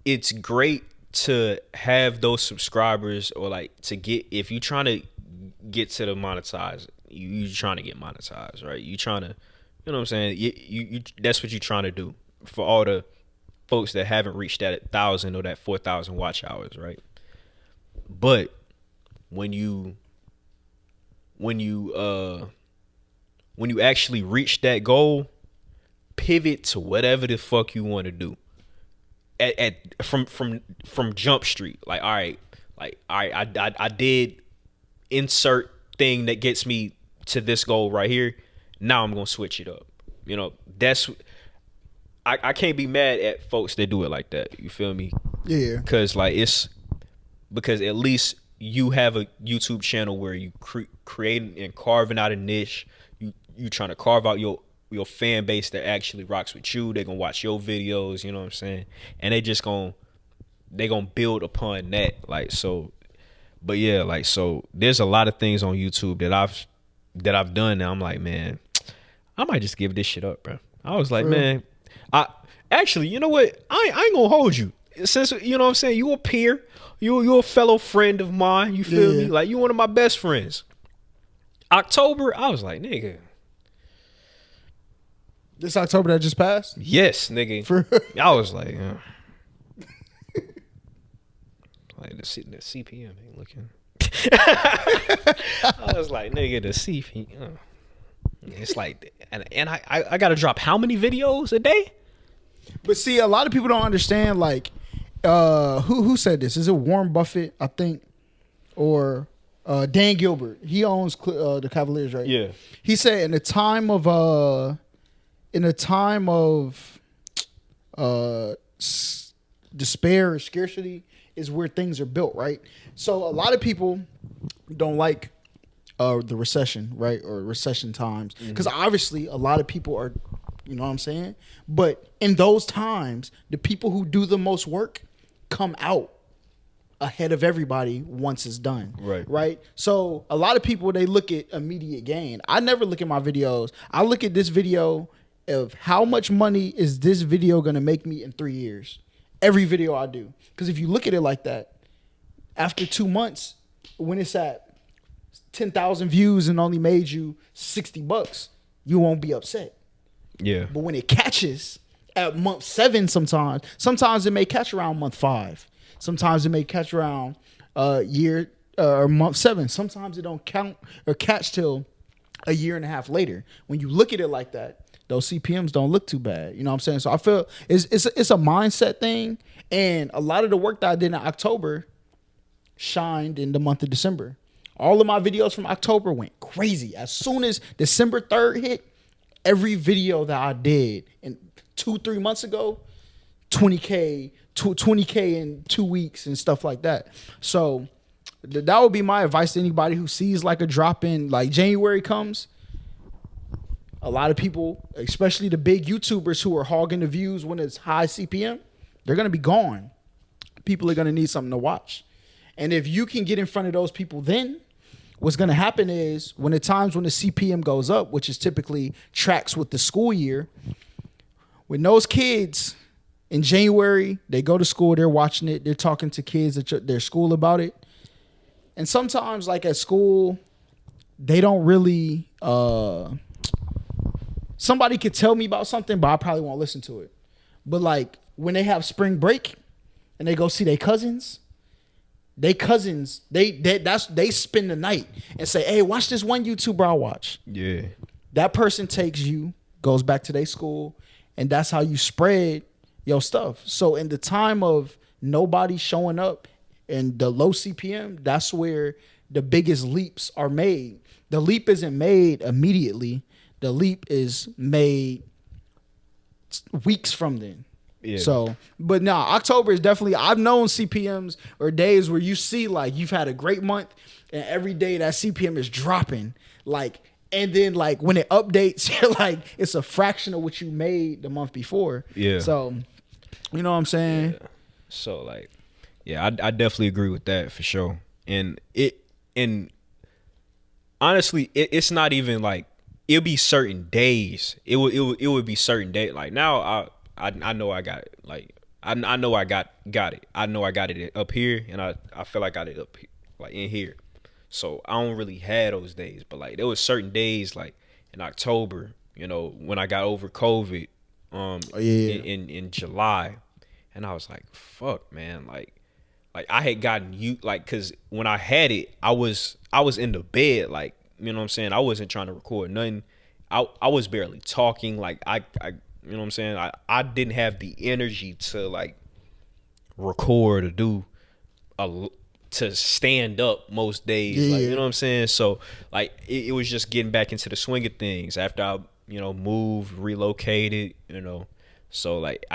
it's great to have those subscribers, or like to get, if you're trying to get to the monetize, you trying to get monetized, right? You trying to, you know what I'm saying? You that's what you're trying to do for all the folks that haven't reached that 1,000 or that 4,000 watch hours, right? But when you actually reach that goal, pivot to whatever the fuck you want to do. From Jump Street, like, all right, I did insert thing that gets me to this goal right here. Now I'm gonna switch it up. You know, that's I can't be mad at folks that do it like that. You feel me? Yeah. Because at least you have a YouTube channel where you creating and carving out a niche. You trying to carve out your fan base that actually rocks with you. They're gonna watch your videos, you know what I'm saying? And they gonna build upon that. Like, so, but yeah, like, so there's a lot of things on YouTube that I've done now. I'm like, man, I might just give this shit up, bro. I was like, man, actually, you know what? I ain't gonna hold you. Since, you know what I'm saying, you a peer, you a fellow friend of mine, you feel me? Like, you one of my best friends. October, I was like, nigga. This October that just passed? Yes, nigga. I was like, like the CPM ain't looking. I was like, nigga, the CPM. It's like, and I gotta drop how many videos a day? But see, a lot of people don't understand. Like, who said this? Is it Warren Buffett? I think, or Dan Gilbert? He owns the Cavaliers, right? Yeah. He said in a time of despair or scarcity is where things are built, right? So a lot of people don't like the recession, right? Or recession times. Because obviously a lot of people are, you know what I'm saying? But in those times, the people who do the most work come out ahead of everybody once it's done. Right? So a lot of people, they look at immediate gain. I never look at my videos. I look at this video of how much money is this video going to make me in 3 years. Every video I do. Because if you look at it like that, after 2 months, when it's at 10,000 views and only made you $60, you won't be upset. Yeah. But when it catches at month 7, sometimes it may catch around month 5. Sometimes it may catch around year or month 7. Sometimes it don't count or catch till a year and a half later. When you look at it like that, those CPMs don't look too bad. You know what I'm saying? So I feel it's a mindset thing. And a lot of the work that I did in October shined in the month of December. All of my videos from October went crazy. As soon as December 3rd hit, every video that I did in 2-3 months ago, 20K in 2 weeks and stuff like that. So that would be my advice to anybody who sees like a drop in, like January comes. A lot of people, especially the big YouTubers who are hogging the views when it's high CPM, they're going to be gone. People are going to need something to watch. And if you can get in front of those people, then what's going to happen is when the times when the CPM goes up, which is typically tracks with the school year, when those kids in January, they go to school, they're watching it, they're talking to kids at their school about it. And sometimes like at school, they don't really, somebody could tell me about something, but I probably won't listen to it. But like when they have spring break and they go see their cousins, they spend the night and say, hey, watch this one YouTuber I watch. Yeah. That person takes you, goes back to their school, and that's how you spread your stuff. So in the time of nobody showing up and the low CPM, that's where the biggest leaps are made. The leap isn't made immediately. The leap is made weeks from then. Yeah. So, but nah, October is definitely, I've known CPMs or days where you see like you've had a great month and every day that CPM is dropping. Like, and then like when it updates, you're like, it's a fraction of what you made the month before. Yeah. So, you know what I'm saying? Yeah. So like, yeah, I definitely agree with that for sure. And honestly, it's not even like, it'll be certain days. It would be certain days. Like now I know I got it. Like I know I got it. I know I got it up here, and I feel like I got it up here, like in here. So I don't really have those days, but like there was certain days like in October, you know, when I got over COVID, in July, and I was like, fuck, man, like I had gotten cause when I had it, I was in the bed, like, you know what I'm saying? I wasn't trying to record nothing. I was barely talking. Like I you know what I'm saying? I didn't have the energy to like record or do to stand up most days. Yeah. Like, you know what I'm saying? So like it was just getting back into the swing of things after I, you know, moved, relocated, you know. So like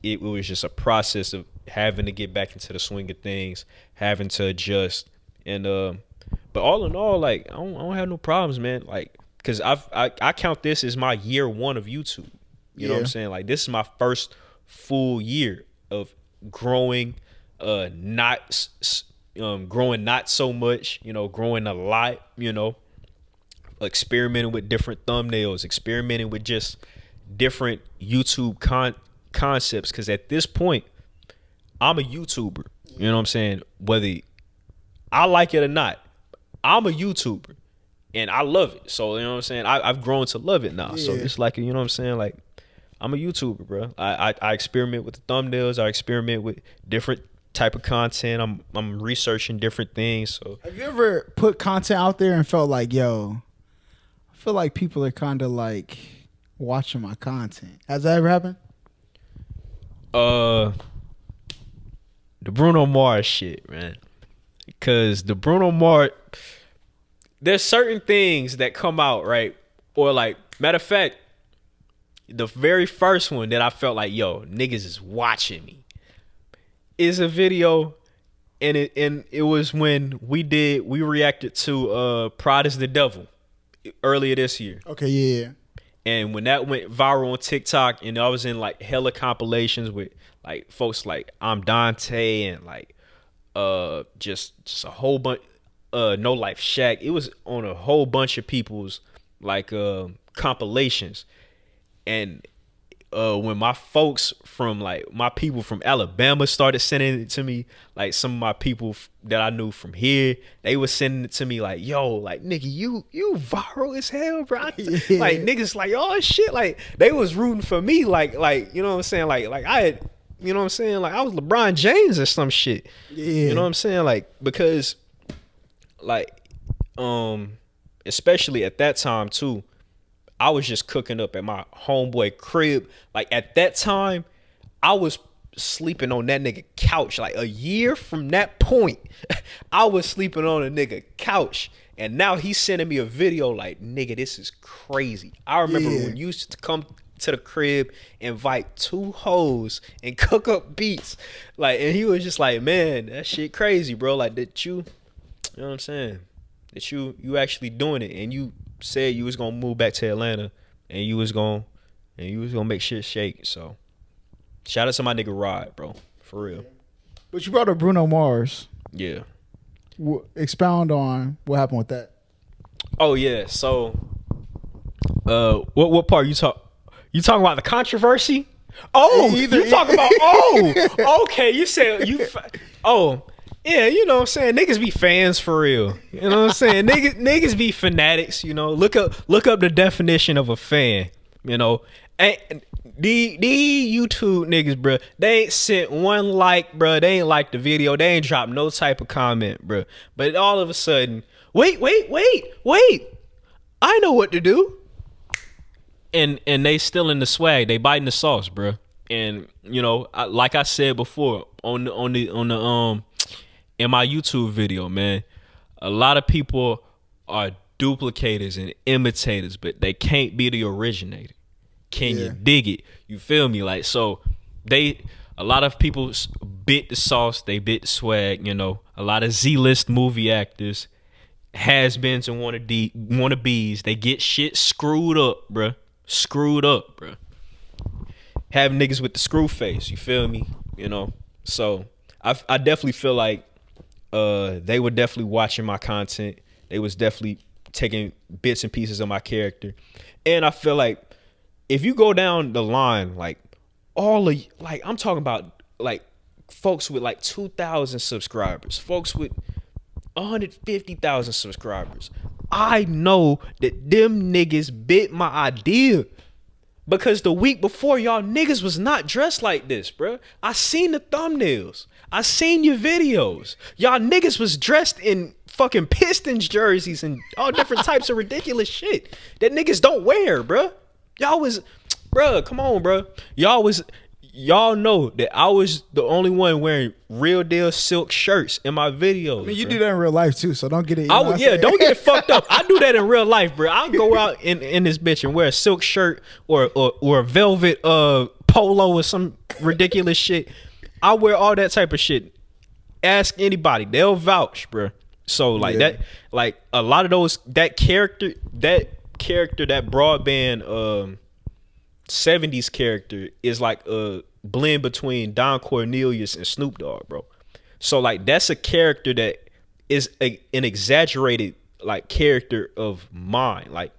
it was just a process of having to get back into the swing of things, having to adjust. And but all in all, like I don't have no problems, man. Like, cause I count this as my year 1 of YouTube. You know what I'm saying? Like this is my first full year of growing, not so much, you know, growing a lot, you know, experimenting with different thumbnails, experimenting with just different YouTube concepts. Cause at this point, I'm a YouTuber. You know what I'm saying? Whether I like it or not, I'm a YouTuber and I love it. So, you know what I'm saying? I've grown to love it now. Yeah. So it's like, you know what I'm saying? Like, I'm a YouTuber, bro. I experiment with the thumbnails. I experiment with different type of content. I'm researching different things. So have you ever put content out there and felt like, yo, I feel like people are kind of like watching my content? Has that ever happened? The Bruno Mars shit, man. Because the Bruno Mars, there's certain things that come out, right? Or like, matter of fact, the very first one that I felt like, yo, niggas is watching me, is a video, and it was when we reacted to Pride is the Devil earlier this year. Okay, yeah. And when that went viral on TikTok, and I was in like hella compilations with like folks like I'm Dante and like just a whole bunch, No Life Shaq. It was on a whole bunch of people's like compilations. And when my folks from like my people from Alabama started sending it to me, like some of my people that I knew from here, they were sending it to me like, yo, like nigga, you viral as hell, bro. Yeah. Like niggas like, oh shit, like they was rooting for me, like you know what I'm saying, like I had, you know what I'm saying, like I was LeBron James or some shit. Yeah. You know what I'm saying, like because like especially at that time too, I was just cooking up at my homeboy crib. Like at that time, I was sleeping on that nigga couch. Like a year from that point, I was sleeping on a nigga couch. And now he's sending me a video like, nigga, this is crazy. I remember when you used to come to the crib, invite 2 hoes and cook up beats. Like, and he was just like, man, that shit crazy, bro. Like, that you know what I'm saying? That you actually doing it. And you said you was gonna move back to Atlanta and you was gonna make shit shake. So shout out to my nigga Rod, bro. For real. But you brought up Bruno Mars. Yeah. Expound on what happened with that. Oh yeah. So what part you talking about the controversy? Oh, you talking about okay, you said yeah, you know what I'm saying? Niggas be fans for real. You know what I'm saying? Niggas be fanatics, you know. Look up the definition of a fan, you know. And the YouTube niggas, bro, they ain't sent one like, bro. They ain't like the video. They ain't dropped no type of comment, bro. But all of a sudden, wait. I know what to do. And they still in the swag. They biting the sauce, bro. And you know, like I said before on the in my YouTube video, man, a lot of people are duplicators and imitators, but they can't be the originator. Can you dig it? You feel me? Like, so a lot of people bit the sauce, they bit the swag, you know. A lot of Z-list movie actors, has-beens and wannabes, they get shit screwed up, bruh. Have niggas with the screw face, you feel me? You know. So I definitely feel like they were definitely watching my content. They was definitely taking bits and pieces of my character. And I feel like if you go down the line, like I'm talking about like folks with like 2,000 subscribers, folks with 150,000 subscribers. I know that them niggas bit my idea because the week before y'all niggas was not dressed like this, bro. I seen the thumbnails. I seen your videos. Y'all niggas was dressed in fucking Pistons jerseys and all different types of ridiculous shit that niggas don't wear, bro. Y'all was, bro, come on, bro. Y'all know that I was the only one wearing real deal silk shirts in my videos. I mean, you do that in real life too, so don't get it. Don't get it fucked up. I do that in real life, bro. I'll go out in this bitch and wear a silk shirt or a velvet polo or some ridiculous shit. I wear all that type of shit. Ask anybody, they'll vouch, bro. So like that, like a lot of those that character that Broadband 70s character is like a blend between Don Cornelius and Snoop Dogg, bro. So like that's a character that is an exaggerated like character of mine. Like,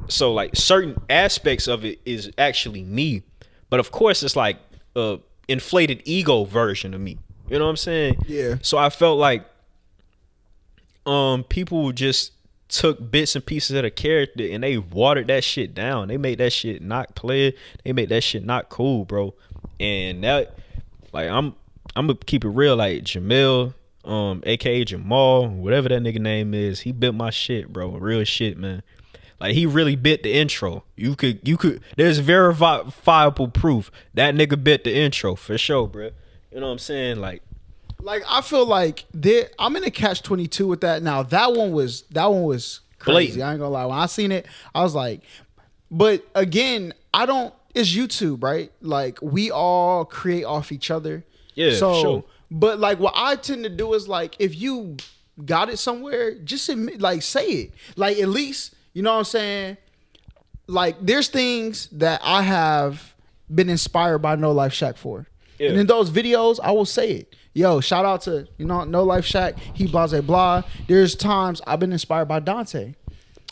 so like certain aspects of it is actually me, but of course it's like a inflated ego version of me. You know what I'm saying? Yeah. So I felt like people just took bits and pieces of the character and they watered that shit down. They made that shit not clear. They made that shit not cool, bro. And that, like, I'm gonna keep it real. Like Jamil, aka Jamal, whatever that nigga name is, he bit my shit, bro. Real shit, man. Like he really bit the intro. You could. There's verifiable proof that nigga bit the intro for sure, bro. You know what I'm saying? Like I feel like I'm in a catch-22 with that. Now that one was crazy. Blatant. I ain't gonna lie. When I seen it, I was like, but again, it's YouTube, right? Like we all create off each other. Yeah, so, sure. But like what I tend to do is like if you got it somewhere, just admit, like say it. Like at least, you know what I'm saying? Like there's things that I have been inspired by No Life Shack for. Yeah. And in those videos, I will say it. Yo, shout out to, No Life Shack, he blah, blah, blah. There's times I've been inspired by Dante.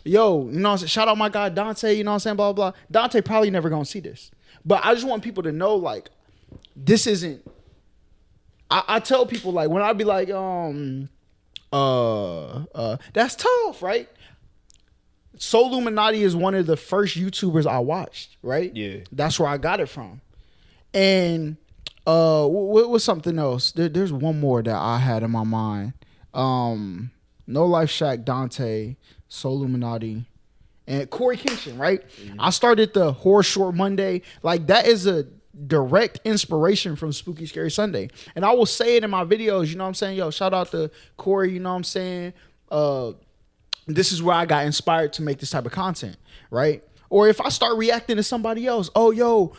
Yo, what I'm saying? Shout out my guy Dante, you know what I'm saying, blah, blah, blah. Dante probably never gonna see this. But I just want people to know, like, this isn't, I tell people, like, when I be like, that's tough, right? Soul Illuminati is one of the first YouTubers I watched, right? Yeah. That's where I got it from. And what was something else? There's one more that I had in my mind. No Life Shack, Dante, Soul Illuminati, and Corey Kinshin, right? Mm-hmm. I started the Horror Short Monday. Like that is a direct inspiration from Spooky Scary Sunday. And I will say it in my videos, you know what I'm saying? Yo, shout out to Corey, you know what I'm saying? This is where I got inspired to make this type of content, right? Or if I start reacting to somebody else, oh, yo,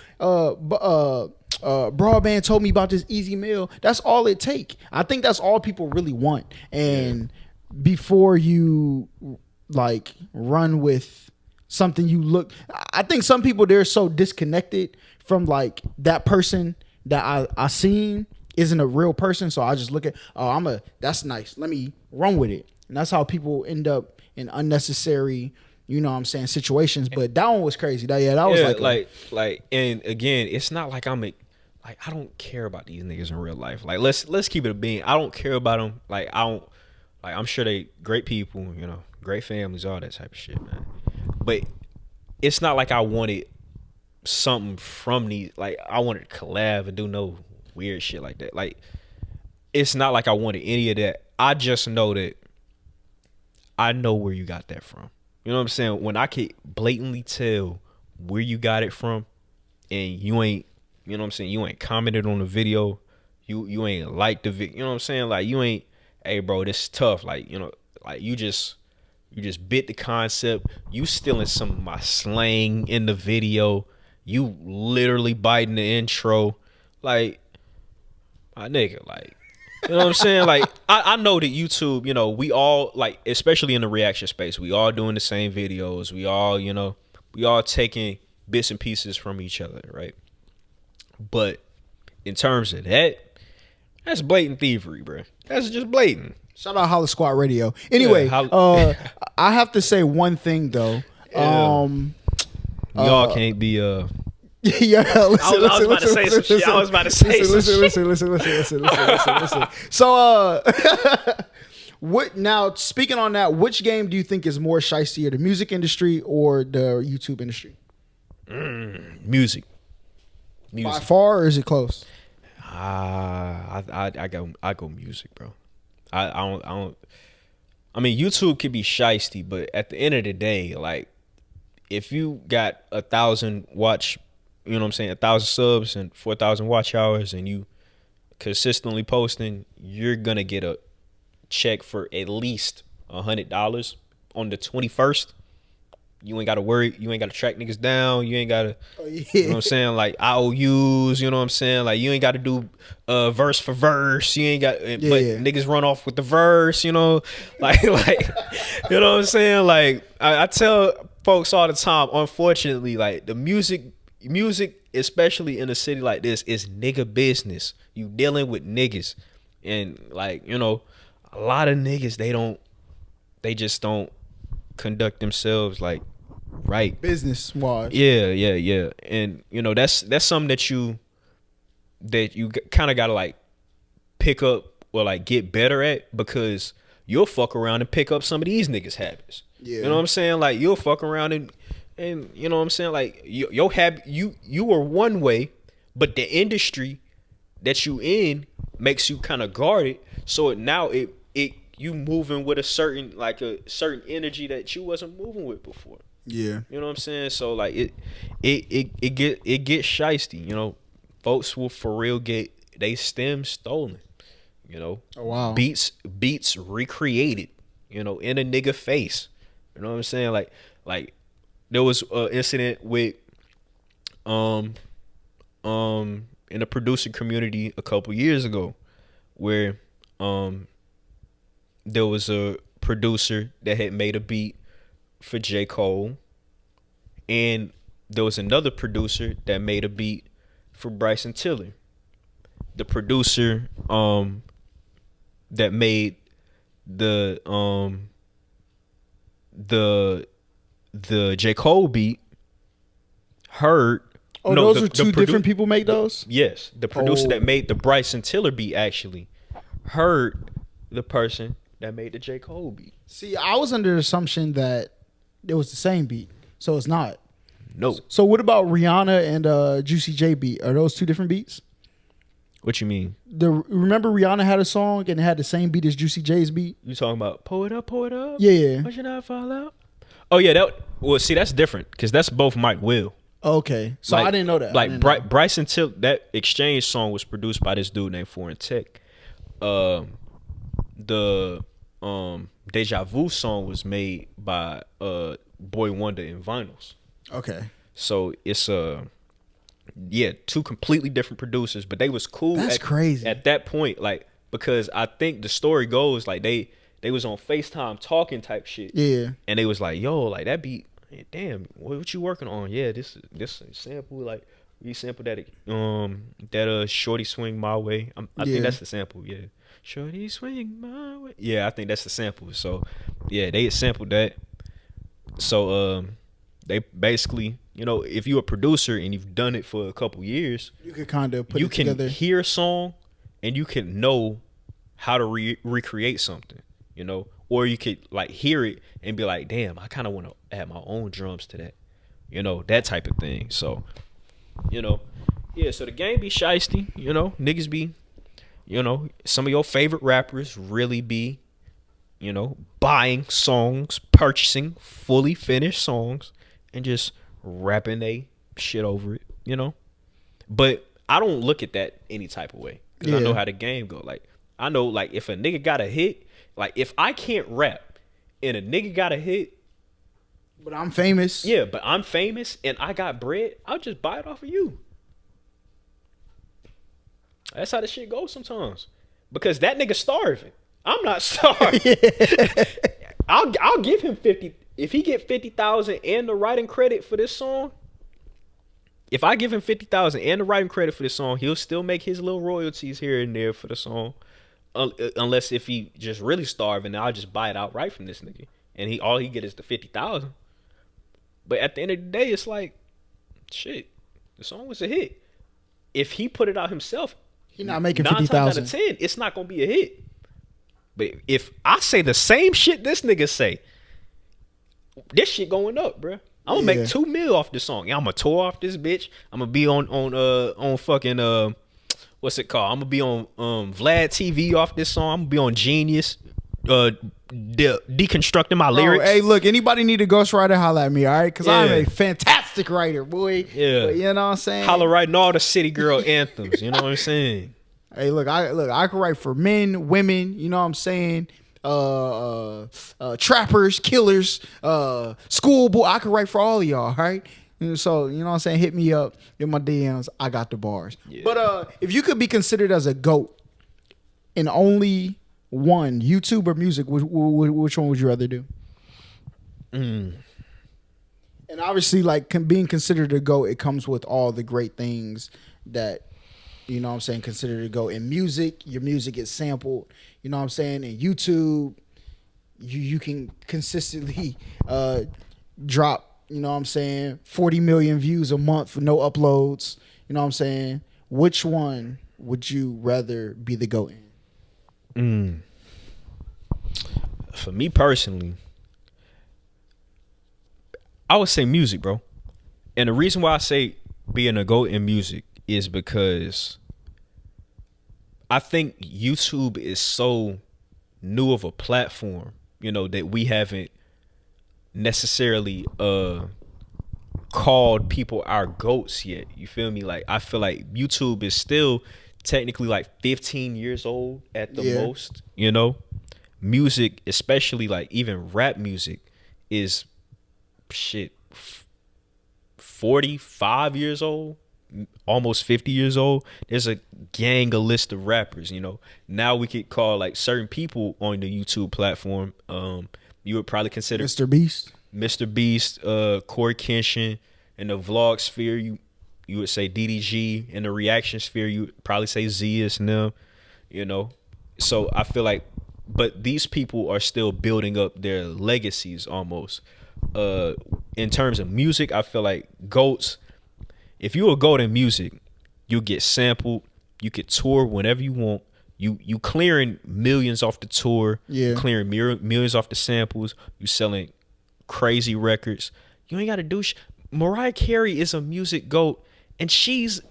Broadband told me about this easy meal. That's all it take. I think that's all people really want. And before you like run with something I think some people, they're so disconnected from like that person that I seen isn't a real person. So I just look at, that's nice. Let me run with it. And that's how people end up in unnecessary, you know what I'm saying, situations. But that one was crazy. That was like, and again, it's not like I don't care about these niggas in real life. Like, let's keep it a bean. I don't care about them. Like, I'm sure they great people, you know, great families, all that type of shit, man. But it's not like I wanted something from these. Like, I wanted to collab and do no weird shit like that. Like, it's not like I wanted any of that. I just know that I know where you got that from. You know what I'm saying? When I can blatantly tell where you got it from, and you ain't, you know what I'm saying, you ain't commented on the video, you ain't liked the video, you know what I'm saying? Like, you ain't, hey bro, this is tough. Like, you know, like you just bit the concept. You stealing some of my slang in the video. You literally biting the intro. Like, my nigga, like, you know what I'm saying? Like, I know that YouTube, you know, we all, like, especially in the reaction space, we all doing the same videos. We all, you know, we all taking bits and pieces from each other, right? But in terms of that, that's blatant thievery, bro. That's just blatant. Shout out Holla Squad Radio. Anyway, I have to say one thing, though. Y'all can't be... Yeah, listen, I was about to say some shit. I was about to say some shit. Listen. So, what now? Speaking on that, which game do you think is more shystyer, the music industry or the YouTube industry? Music. By far, or is it close? I go music, bro. I don't. I mean, YouTube could be shysty, but at the end of the day, like, if you got 1,000 watch. You know what I'm saying? 1,000 subs and 4,000 watch hours, and you consistently posting, you're gonna get a check for at least $100 on the 21st. You ain't gotta worry. You ain't gotta track niggas down. You ain't gotta. You know what I'm saying? Like IOUs. You know what I'm saying? Like, you ain't gotta do verse for verse. You ain't got. But niggas run off with the verse. You know, like you know what I'm saying? Like I tell folks all the time. Unfortunately, like the music, especially in a city like this, is nigga business. You dealing with niggas, and like, you know, a lot of niggas, they just don't conduct themselves like right business wise. Yeah, and you know, that's something that you kind of gotta like pick up or like get better at, because you'll fuck around and pick up some of these niggas' habits. Yeah, you know what I'm saying? Like, you'll fuck around and you know what I'm saying? Like, you are one way, but the industry that you in makes you kind of guarded. So now you moving with a certain energy that you wasn't moving with before. Yeah. You know what I'm saying? So like it gets shysty. You know, folks will for real get they stems stolen. You know, oh, wow. Beats recreated. You know, in a nigga face. You know what I'm saying? Like. There was an incident with in the producer community a couple years ago where there was a producer that had made a beat for J. Cole, and there was another producer that made a beat for Bryson Tiller. The producer that made the J. Cole beat heard. Oh, no, those are two different people make those? Yes. The producer that made the Bryson Tiller beat actually heard the person that made the J. Cole beat. See, I was under the assumption that it was the same beat. So it's not. No. So what about Rihanna and Juicy J beat? Are those two different beats? What you mean? Remember Rihanna had a song and it had the same beat as Juicy J's beat? You talking about Pull It Up, Pull It Up? Yeah. Why should I fall out? Oh, yeah. Well, see, that's different because that's both Mike Will. Okay, so I didn't know that. Like Bryson Tiller, that Exchange song was produced by this dude named Foreign Tech. The Deja Vu song was made by Boy Wonder and Vinyls. Okay, so it's two completely different producers, but they was cool. That's crazy at that point, like, because I think the story goes like they was on FaceTime talking type shit. Yeah, and they was like, yo, like that beat, damn, what you working on? Yeah, this sample, like we sampled that Shorty Swing My Way. I think that's the sample. Yeah, Shorty Swing My Way. Yeah, I think that's the sample. So yeah, they sampled that. So they basically, if you're a producer and you've done it for a couple years, you could kind of put it together. You can hear a song and you can know how to recreate something, or you could like hear it and be like, damn, I kind of want to add my own drums to that, that type of thing. So, so the game be shiesty, niggas be, some of your favorite rappers really be, buying songs, purchasing fully finished songs and just rapping they shit over it, But I don't look at that any type of way because I know how the game go. Like, I know, like, if a nigga got a hit, like, if I can't rap and a nigga got a hit, but I'm famous. Yeah, but I'm famous and I got bread, I'll just buy it off of you. That's how the shit goes sometimes. Because that nigga starving. I'm not starving. I'll give him 50. If he get 50,000 and the writing credit for this song, if I give him 50,000 and the writing credit for this song, he'll still make his little royalties here and there for the song. Unless if he just really starving, I'll just buy it outright from this nigga, and all he get is the 50,000. But at the end of the day, it's like, shit, the song was a hit. If he put it out himself, he's not making 50,000. 9 times out of 10, it's not gonna be a hit. But if I say the same shit this nigga say, this shit going up, bro. I'm gonna make $2 million off this song. I'm gonna tour off this bitch. I'm gonna be on fucking what's it called? I'm gonna be on Vlad TV off this song. I'm gonna be on Genius, deconstructing my lyrics. Hey, look, anybody need a ghostwriter, holla at me, all right? Because I'm a fantastic writer, boy. Yeah, but you know what I'm saying. Holla writing all the city girl anthems. You know what I'm saying. Hey, look, I can write for men, women. You know what I'm saying. Trappers, killers, schoolboy. I can write for all of y'all, right? So, you know what I'm saying? Hit me up in my DMs. I got the bars. Yeah. But if you could be considered as a GOAT in only one, YouTube or music, which one would you rather do? And obviously, like, being considered a GOAT, it comes with all the great things that, you know what I'm saying, considered a GOAT. In music, your music is sampled. You know what I'm saying? In YouTube, you can consistently drop, you know what I'm saying, 40 million views a month with no uploads. You know what I'm saying? Which one would you rather be the GOAT in? For me personally, I would say music, bro. And the reason why I say being a GOAT in music is because I think YouTube is so new of a platform, that we haven't necessarily called people our GOATs yet. You feel me? Like, I feel like YouTube is still technically like 15 years old at the most, Music, especially like even rap music, is 45 years old, almost 50 years old. There's a gang of list of rappers, Now we could call like certain people on the YouTube platform, you would probably consider Mr. Beast, Corey Kenshin. In the vlog sphere, you would say DDG. In the reaction sphere, you would probably say Zias and them, So I feel like, but these people are still building up their legacies almost. In terms of music, I feel like GOATs, if you're a GOAT in music, you get sampled, you could tour whenever you want. You clearing millions off the tour, clearing millions off the samples, you selling crazy records. You ain't got to do Mariah Carey is a music GOAT, and she's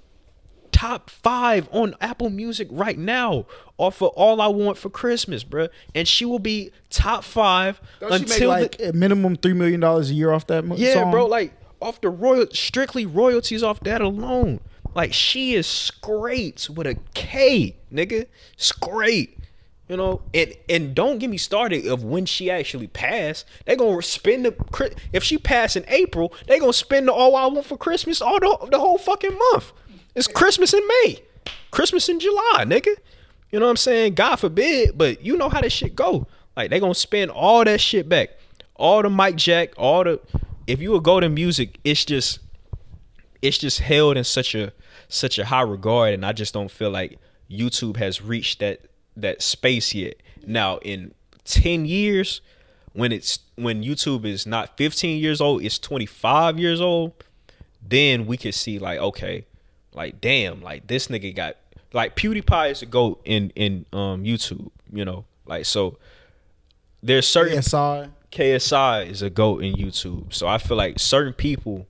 top 5 on Apple Music right now off of All I Want for Christmas, bro. And she will be top 5 until she make like a minimum $3 million a year off that song? Bro. Like, off the strictly royalties off that alone. Like, she is straight with a K, nigga. Straight. You know, and don't get me started of when she actually passed. They gonna spend if she passed in April, they gonna spend the All I Want for Christmas all the whole fucking month. It's Christmas in May, Christmas in July, nigga. You know what I'm saying? God forbid, but you know how this shit go. Like, they gonna spend all that shit back, all the mic jack, if you would go to music, it's just held in such a high regard, and I just don't feel like YouTube has reached that space yet. Now in 10 years, when YouTube is not 15 years old, it's 25 years old, then we could see like, okay, like damn, like this nigga got, like PewDiePie is a GOAT in YouTube, you know, like, so there's certain KSI is a GOAT in YouTube. So I feel like certain people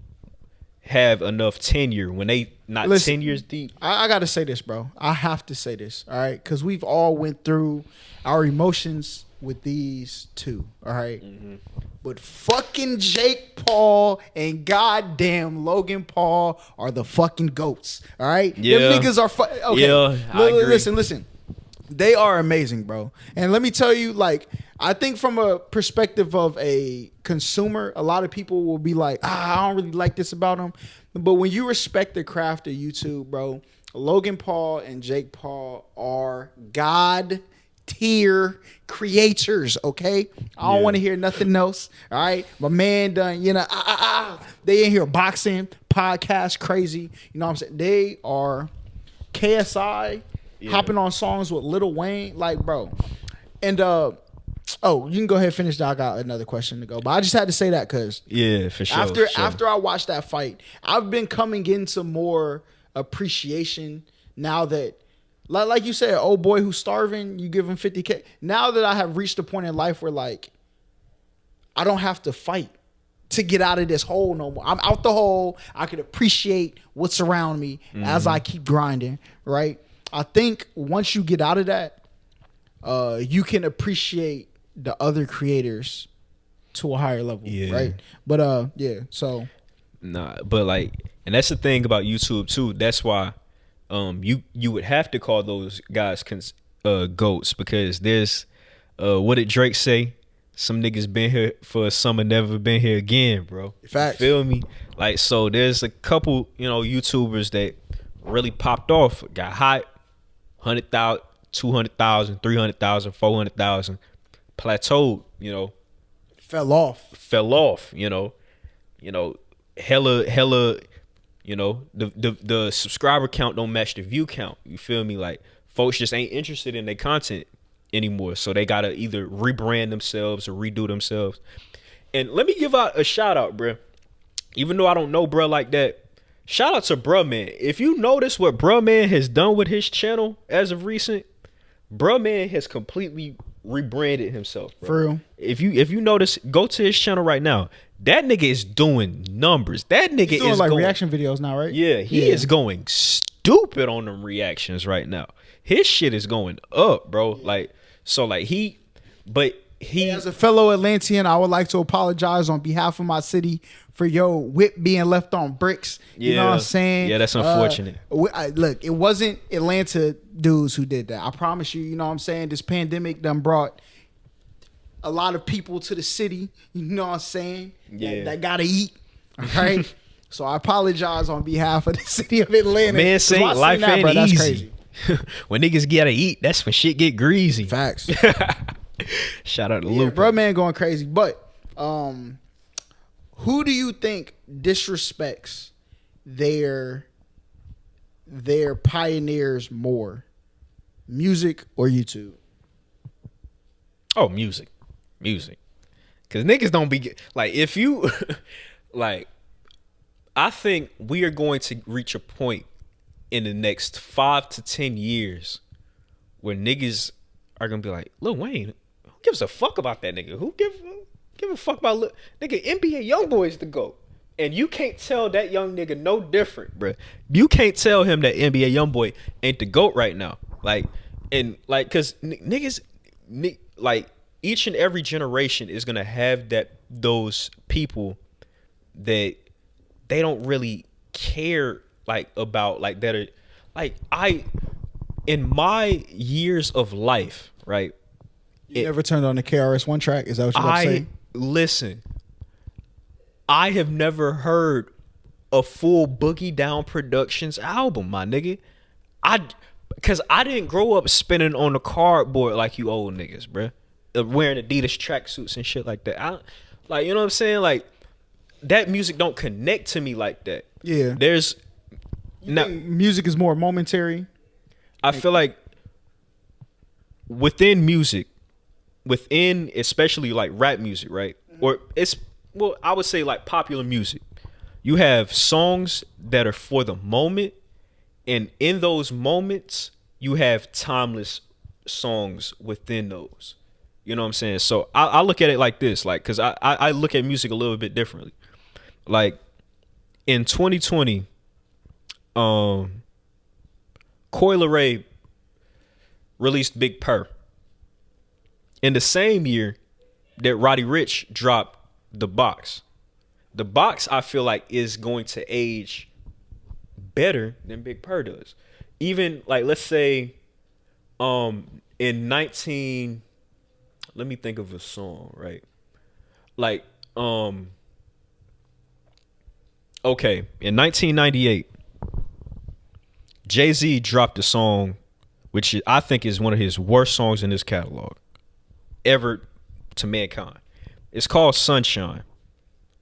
have enough tenure when they not 10 years deep. I gotta say this, bro. I have to say this, all right? Because we've all went through our emotions with these two, all right? Mm-hmm. But fucking Jake Paul and goddamn Logan Paul are the fucking GOATs, all right? Yeah. Them niggas are okay. Yeah, I agree. Listen. They are amazing, bro. And let me tell you, like, I think from a perspective of a consumer, a lot of people will be like, I don't really like this about them. But when you respect the craft of YouTube, bro, Logan Paul and Jake Paul are God tier creators, okay? I don't want to hear nothing else, all right? My man done, you know, they in here boxing, podcast, crazy. You know what I'm saying? They are KSI. Yeah. Hopping on songs with Lil Wayne, like, bro. And you can go ahead and finish. I got another question to go, but I just had to say that because for sure. After I watched that fight, I've been coming into more appreciation now that, like you said, old boy who's starving, you give him $50K. Now that I have reached a point in life where, like, I don't have to fight to get out of this hole no more. I'm out the hole. I can appreciate what's around me as I keep grinding, right? I think once you get out of that, you can appreciate the other creators to a higher level, right? But so but like, and that's the thing about YouTube too. That's why you would have to call those guys GOATs, because there's what did Drake say? Some niggas been here for a summer, never been here again, bro. Facts. You feel me? Like, so there's a couple, you know, YouTubers that really popped off, got hot. 100,000, 200,000, 300,000, 400,000, plateaued, you know, fell off, you know, hella, you know, the subscriber count don't match the view count. You feel me? Like, folks just ain't interested in their content anymore, so they gotta either rebrand themselves or redo themselves. And let me give out a shout out, bruh. Even though I don't know bruh like that, shout out to Bruh Man. If you notice what Bruh Man has done with his channel as of recent, Bruh Man has completely rebranded himself, bro. For real. If you notice, go to his channel right now. That nigga is doing numbers. That nigga He's doing is like going, reaction videos now, right? Yeah, he is going stupid on them reactions right now. His shit is going up, bro. Like, so like he as a fellow Atlantean, I would like to apologize on behalf of my city for your whip being left on bricks. You know what I'm saying? Yeah, that's unfortunate. Look, it wasn't Atlanta dudes who did that. I promise you, you know what I'm saying? This pandemic done brought a lot of people to the city, you know what I'm saying? Yeah. That gotta eat. All right. So I apologize on behalf of the city of Atlanta. Man, say life ain't bro, easy. That's crazy. When niggas gotta eat, that's when shit get greasy. Facts. Shout out to Luke. Bro, man, going crazy. But who do you think disrespects their pioneers more, music or YouTube? Oh, music. Because niggas don't be like, if you like, I think we are going to reach a point in the next 5 to 10 years where niggas are gonna be like, Lil Wayne, who gives a fuck about that nigga? Who give a fuck about nigga? NBA YoungBoy is the GOAT, and you can't tell that young nigga no different, bro. You can't tell him that NBA YoungBoy ain't the GOAT right now. Like, and like, cause niggas, like, each and every generation is gonna have those people that they don't really care like about like that are like in my years of life, right? You never turned on the KRS-One track? Is that what you're about to say? Listen, I have never heard a full Boogie Down Productions album, my nigga. Because I didn't grow up spinning on the cardboard like you old niggas, bruh. Wearing Adidas tracksuits and shit like that. Like, you know what I'm saying? Like, that music don't connect to me like that. Yeah. There's... Now, music is more momentary? I feel like within music, within especially like rap music, right? Or I would say like popular music. You have songs that are for the moment, and in those moments, you have timeless songs within those. You know what I'm saying? So I look at it like this, like, cause I look at music a little bit differently. Like in 2020, Coi Leray released Big Purr. In the same year that Roddy Ricch dropped The Box. The Box, I feel like, is going to age better than Big Purr does. Even like, let's say, in 19, let me think of a song, right? Like, okay, in 1998, Jay-Z dropped a song, which I think is one of his worst songs in his catalog ever to mankind. It's called Sunshine.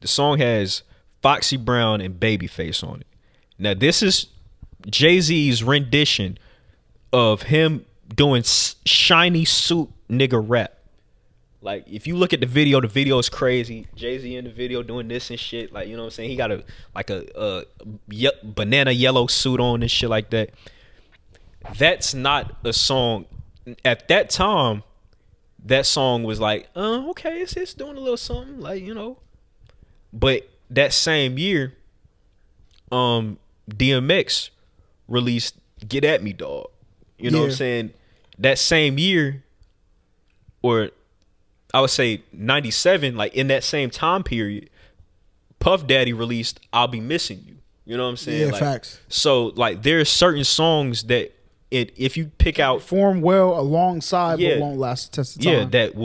The song has Foxy Brown and Babyface on it. Now, this is Jay-Z's rendition of him doing shiny suit nigga rap. Like, if you look at the video is crazy. Jay-Z in the video doing this and shit. Like, you know what I'm saying? He got a banana yellow suit on and shit like that. That's not a song. At that time, that song was like, okay, it's doing a little something, like, you know. But that same year, DMX released Get At Me, Dog. You know what I'm saying? That same year, or I would say 97, like in that same time period, Puff Daddy released I'll Be Missing You. You know what I'm saying? Yeah, like, facts. So like there's certain songs that if you pick out perform well alongside but won't last the test of time. That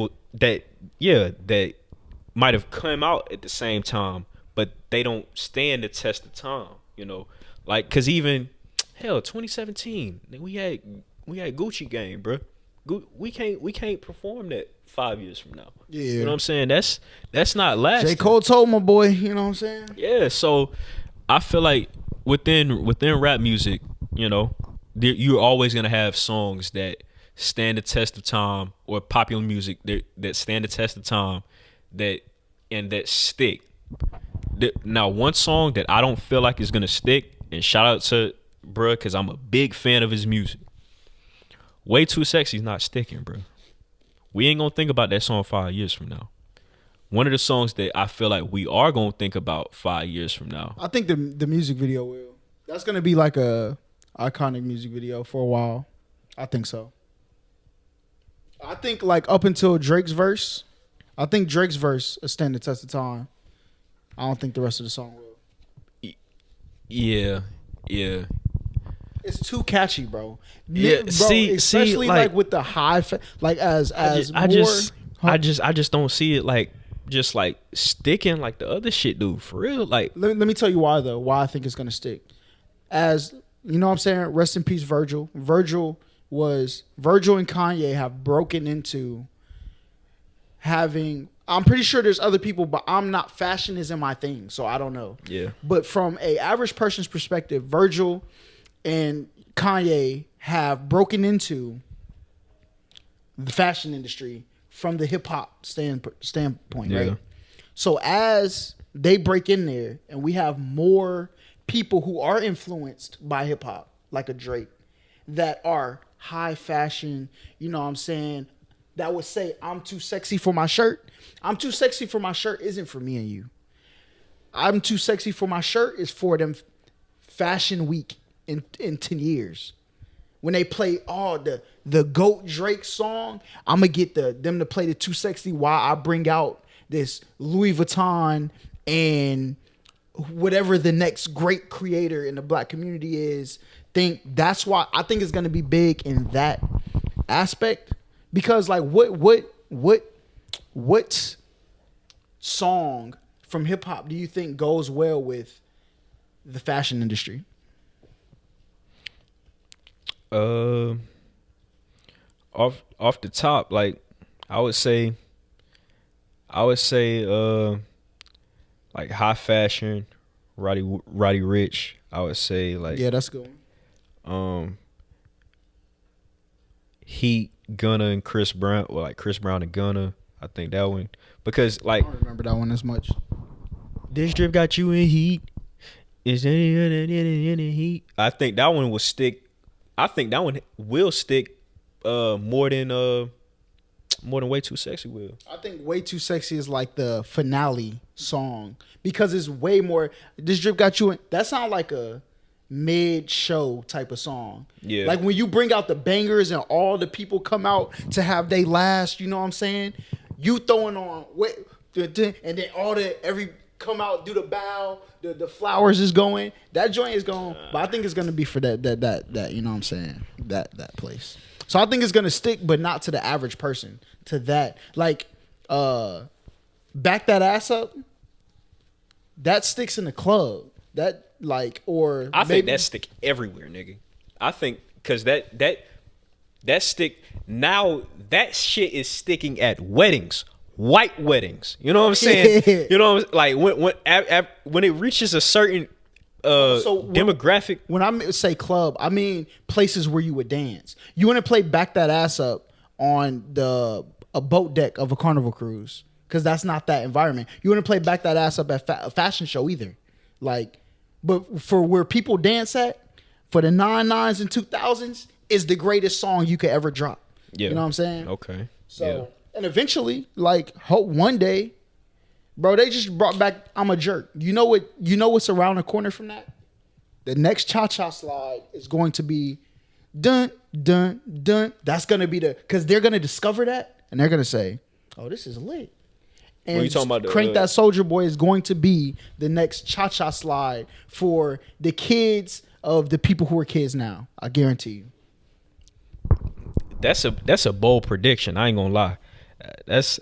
might have come out at the same time, but they don't stand the test of time, you know. Like, cause even 2017, we had Gucci Gang, bro. We can't perform that 5 years from now. Yeah, you know what I'm saying? That's not lasting. J. Cole told my boy, you know what I'm saying? Yeah, so I feel like within rap music, you know, you're always gonna have songs that stand the test of time, or popular music that stand the test of time, that stick. Now, one song that I don't feel like is gonna stick, and shout out to bruh, because I'm a big fan of his music. Way Too Sexy is not sticking, bro. We ain't gonna think about that song 5 years from now. One of the songs that I feel like we are gonna think about 5 years from now. I think the music video will. That's gonna be like a iconic music video for a while. I think so. I think like up until Drake's verse, I think Drake's verse will stand the test of time. I don't think the rest of the song will. Yeah. It's too catchy, bro. Yeah, bro, see, especially like with the high, like I just don't see it like just like sticking like the other shit do, for real. Like, let me tell you why though. Why I think it's gonna stick. As you know what I'm saying? Rest in peace, Virgil. Virgil and Kanye have broken into having, I'm pretty sure there's other people, but I'm not, fashion isn't my thing, so I don't know. Yeah. But from a average person's perspective, Virgil and Kanye have broken into the fashion industry from the hip hop standpoint, right? So as they break in there and we have more people who are influenced by hip hop, like a Drake, that are high fashion, you know what I'm saying, that would say, I'm too sexy for my shirt. I'm too sexy for my shirt isn't for me and you. I'm too sexy for my shirt is for them fashion week in 10 years. When they play the GOAT Drake song, I'm going to get them to play the Too Sexy while I bring out this Louis Vuitton and whatever the next great creator in the black community is. That's why I think it's gonna be big in that aspect, because like what song from hip hop do you think goes well with the fashion industry? Off the top, like I would say like high fashion, Roddy Rich. I would say like, Yeah, that's a good one. Heat, Gunna and Chris Brown, or like Chris Brown and Gunna. I think that one, because like I don't remember that one as much. this drip got you in heat. Is any in heat? I think that one will stick. I think that one will stick more than Way Too Sexy will. I think Way Too Sexy is like the finale song, because it's way more. This drip got you in. That sounds like a mid-show type of song. Yeah. Like when you bring out the bangers and all the people come out to have they last, you know what I'm saying? You throwing on and then every come out, do the bow, the flowers is going. That joint is going, but I think it's gonna be for that, you know what I'm saying? That place. So I think it's gonna stick, but not to the average person. To that, like, back that ass up. That sticks in the club. That like, or I think that stick everywhere, nigga. I think because that stick now, that shit is sticking at weddings, white weddings. You know what I'm saying? You know, like when it reaches a certain demographic. When I say club, I mean places where you would dance. You want to play back that ass up on a boat deck of a Carnival cruise, because that's not that environment. You want to play back that ass up at a fashion show either, like. But for where people dance at, for the 99s and 2000s, is the greatest song you could ever drop. Yeah. You know what I'm saying? Okay. So, yeah. And eventually, like, hope one day, bro, they just brought back I'm a Jerk. You know what's around the corner from that? The next cha-cha slide is going to be dun, dun, dun. That's going to be because they're going to discover that, and they're going to say, oh, this is lit. And you talking about Crank That Soldier Boy is going to be the next cha-cha slide for the kids of the people who are kids now. I guarantee you. That's a bold prediction. I ain't gonna lie. That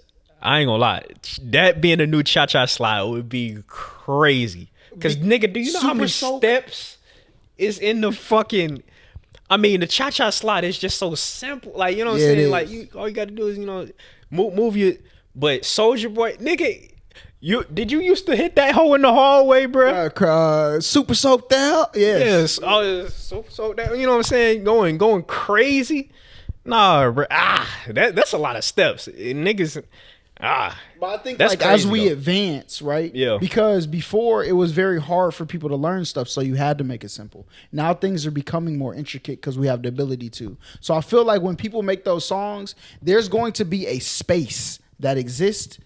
being a new cha-cha slide would be crazy. Cause nigga, do you know how many steps is in the fucking? I mean, the cha-cha slide is just so simple. Like, you know what I'm saying? Like, all you got to do is, you know, move your. But Soldier Boy, nigga, did you used to hit that hole in the hallway, bro? Super soaked out, yes. Super soaked out. You know what I'm saying? Going crazy. Nah, bro. That's a lot of steps, niggas. But I think that's like crazy, as we though. advance, right? Yeah. Because before it was very hard for people to learn stuff, so you had to make it simple. Now things are becoming more intricate because we have the ability to. So I feel like when people make those songs, there's going to be a space that exists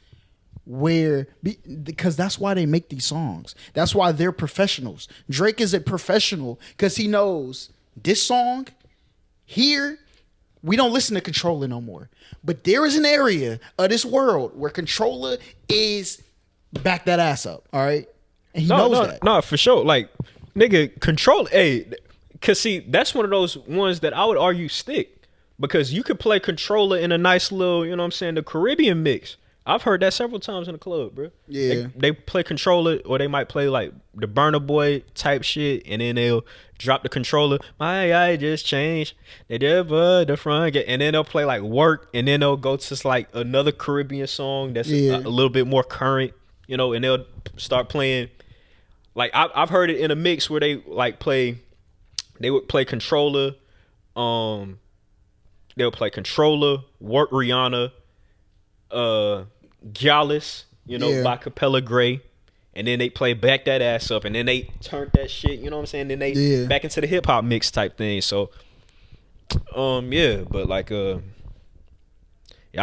because that's why they make these songs. That's why they're professionals. Drake is a professional because he knows this song here, we don't listen to Controller no more. But there is an area of this world where Controller is back that ass up, all right? And he knows that. No, for sure. Like, nigga, Controller, because see, that's one of those ones that I would argue stick. Because you could play Controller in a nice little, you know what I'm saying, the Caribbean mix. I've heard that several times in the club, bro. Yeah. They play Controller, or they might play like the Burna Boy type shit, and then they'll drop the Controller. My eye just changed. They did the front, and then they'll play like Work, and then they'll go to like another Caribbean song that's a little bit more current, you know, and they'll start playing. Like I've heard it in a mix where they would play Controller, they'll play Controller, Work Rihanna, Gallus, you know, by Capella Gray. And then they play Back That Ass Up. And then they turn that shit, you know what I'm saying? Then they back into the hip hop mix type thing. So, but like, I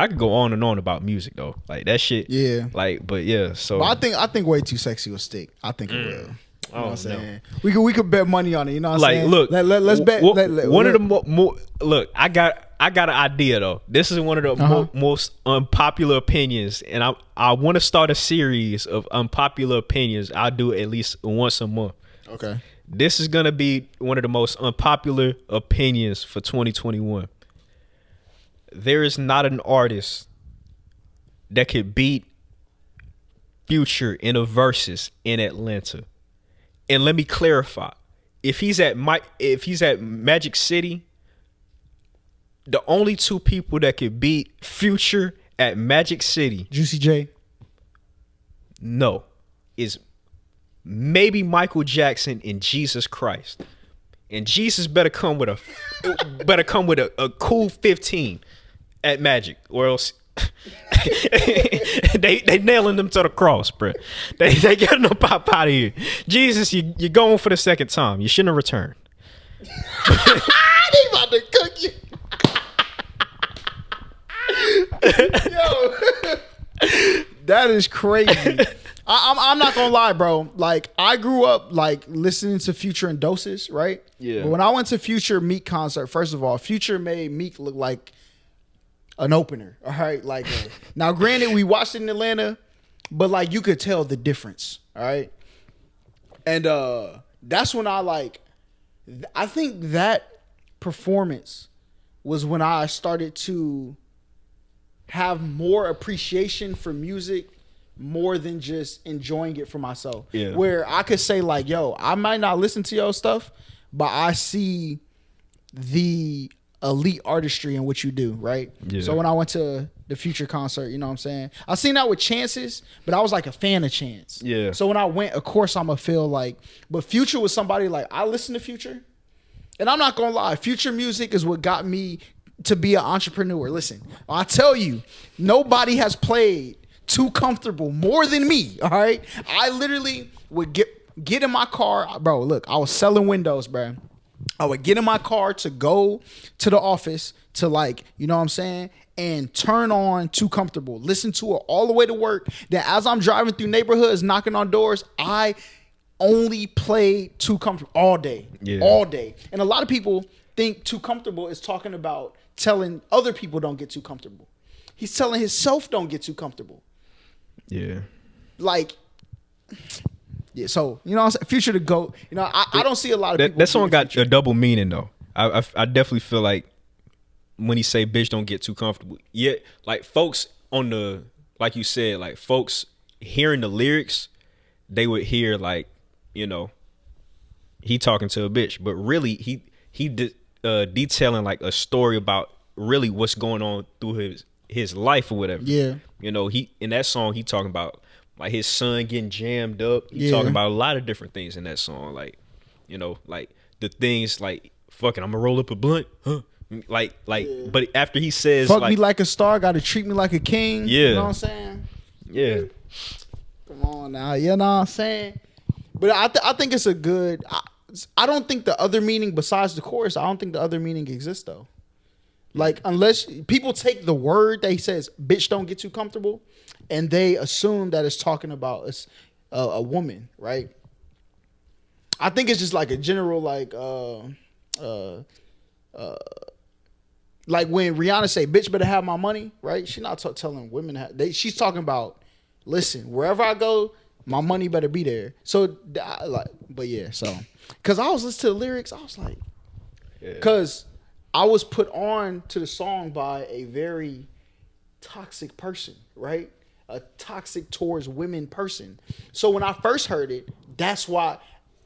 could go on and on about music though. Like that shit. Yeah. Like, but yeah. So but I think Way Too Sexy will stick. I think it will. You know what I'm saying? No. We could bet money on it. You know what I'm saying? Look, let's bet. One of the more look, I got I got an idea though. This is one of the most unpopular opinions, and I want to start a series of unpopular opinions. I'll do it at least once a month. Okay. This is gonna be one of the most unpopular opinions for 2021. There is not an artist that could beat Future in a Verzuz in Atlanta. And let me clarify: if he's at Magic City, the only two people that could beat Future at Magic City, Juicy J, no, is maybe Michael Jackson and Jesus Christ. And Jesus better come with a cool 15 at Magic, or else they nailing them to the cross, bro. They getting them pop out of here. Jesus, you're going for the second time. You shouldn't have returned. They about to cook you. Yo, that is crazy. I'm not gonna lie, bro. Like, I grew up like listening to Future in doses, right? Yeah. But when I went to Future Meek concert, first of all, Future made Meek look like an opener. All right, like now, granted, we watched it in Atlanta, but like you could tell the difference. All right, and that's when I think that performance was when I started to have more appreciation for music, more than just enjoying it for myself. Yeah. Where I could say like, yo, I might not listen to your stuff, but I see the elite artistry in what you do, right? Yeah. So when I went to the Future concert, you know what I'm saying? I seen that with Chances, but I was like a fan of Chance. Yeah. So when I went, of course I'm gonna feel like, but Future was somebody like, I listen to Future, and I'm not gonna lie, Future music is what got me to be an entrepreneur. Listen, I tell you, nobody has played Too Comfortable more than me. All right, I literally would get in my car, bro. Look, I was selling windows, bro. I would get in my car to go to the office to, like, you know what I'm saying, and turn on Too Comfortable, listen to it all the way to work. Then as I'm driving through neighborhoods, knocking on doors, I only played Too Comfortable all day, all day. And a lot of people think Too Comfortable is talking about telling other people don't get too comfortable. He's telling himself don't get too comfortable. Yeah. Like, yeah, so, you know what I'm saying? Future the GOAT. You know, I don't see a lot of people. That song got a double meaning, though. I definitely feel like when he say, bitch, don't get too comfortable. Yeah, like, folks on the, like you said, like, folks hearing the lyrics, they would hear, like, you know, he talking to a bitch. But really, he detailing, like, a story about really what's going on through his life or whatever. Yeah. You know, he in that song, he talking about like his son getting jammed up. He talking about a lot of different things in that song. Like, you know, like the things like, fucking, I'm gonna roll up a blunt. Huh? Like, but after he says, fuck like, me like a star, gotta treat me like a king. Yeah. You know what I'm saying? Yeah. Come on now. You know what I'm saying? But I think it's a good, I don't think the other meaning besides the chorus, I don't think the other meaning exists though. Like, unless people take the word that he says, bitch, don't get too comfortable, and they assume that it's talking about a woman, right? I think it's just like a general, like when Rihanna say, bitch better have my money, right? She's not telling women, she's talking about, listen, wherever I go, my money better be there. So, like, but yeah, so, because I was listening to the lyrics, I was like, because I was put on to the song by a very toxic person, right? A toxic towards women person. So when I first heard it, that's why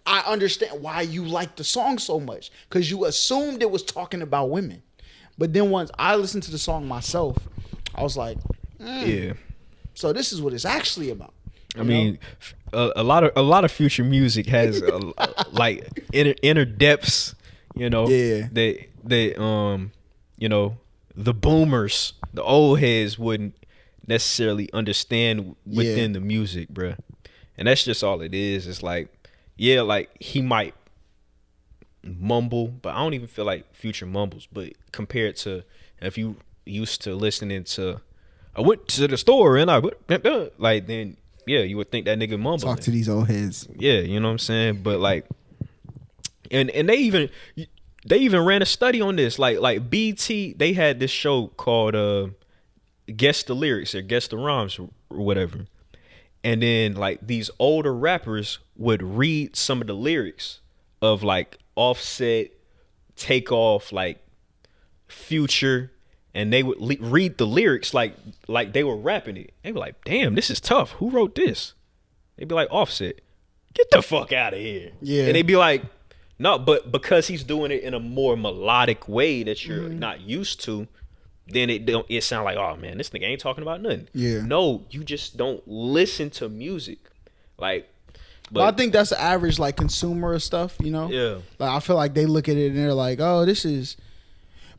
I understand why you like the song so much, because you assumed it was talking about women. But then once I listened to the song myself, I was like, yeah. So this is what it's actually about. I mean, a lot of Future music has like inner depths, you know. Yeah. They you know, the boomers, the old heads wouldn't necessarily understand within the music, bruh. And that's just all it is. It's like, yeah, like he might mumble, but I don't even feel like Future mumbles. But compared to if you used to listening to, I went to the store and I like, then yeah, you would think that nigga mumbling. Talk to these old heads. Yeah, you know what I'm saying? But like, and they even, they even ran a study on this. Like BT, they had this show called Guess the Lyrics or Guess the Rhymes or whatever. And then like these older rappers would read some of the lyrics of like Offset, Takeoff, like Future, and they would read the lyrics like they were rapping it. They were like, "Damn, this is tough. Who wrote this?" They'd be like, "Offset, get the fuck out of here." Yeah. And they'd be like, "No," but because he's doing it in a more melodic way that you're not used to, then it sound like, oh man, this nigga ain't talking about nothing. Yeah. No, you just don't listen to music. Like, but I think that's the average like consumer of stuff, you know? Yeah. Like I feel like they look at it and they're like, oh, this is.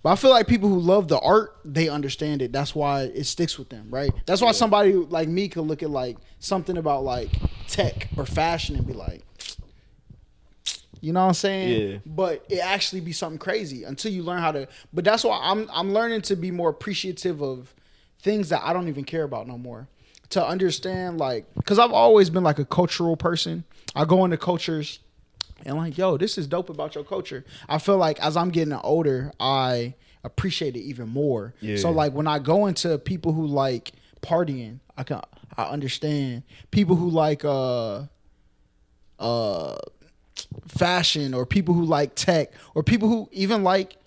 But I feel like people who love the art, they understand it. That's why it sticks with them, right? That's why somebody like me could look at like something about like tech or fashion and be like, you know what I'm saying? Yeah. But it actually be something crazy until you learn how to. But that's why I'm learning to be more appreciative of things that I don't even care about no more. To understand, like, because I've always been like a cultural person. I go into cultures and like, yo, this is dope about your culture. I feel like as I'm getting older, I appreciate it even more. Yeah. So like when I go into people who like partying, I understand. People who like fashion, or people who like tech, or people who even like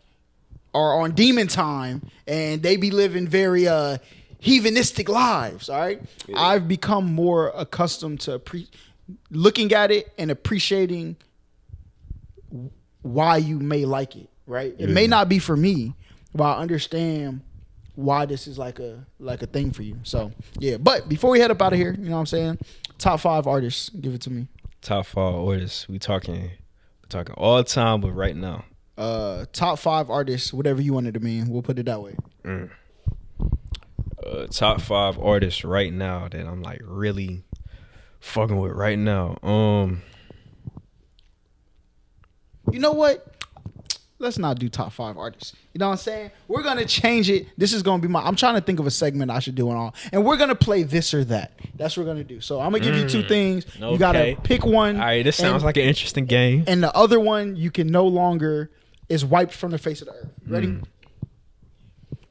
are on demon time and they be living very heathenistic lives. All right. Yeah. I've become more accustomed to looking at it and appreciating why you may like it. Right. It may not be for me, but I understand why this is like a thing for you. So yeah. But before we head up out of here, you know what I'm saying? Top 5 artists. Give it to me. Top 5 artists. We're talking all the time, but right now. Top 5 artists, whatever you wanted to mean. We'll put it that way. Top 5 artists right now that I'm like really fucking with right now. You know what? Let's not do top 5 artists. You know what I'm saying? We're gonna change it. This is gonna be I'm trying to think of a segment I should do and all. And we're gonna play this or that. That's what we're gonna do. So I'm gonna give you 2 things. Okay. You gotta pick one. All right, this sounds like an interesting game. And the other one you can no longer is wiped from the face of the earth. Ready?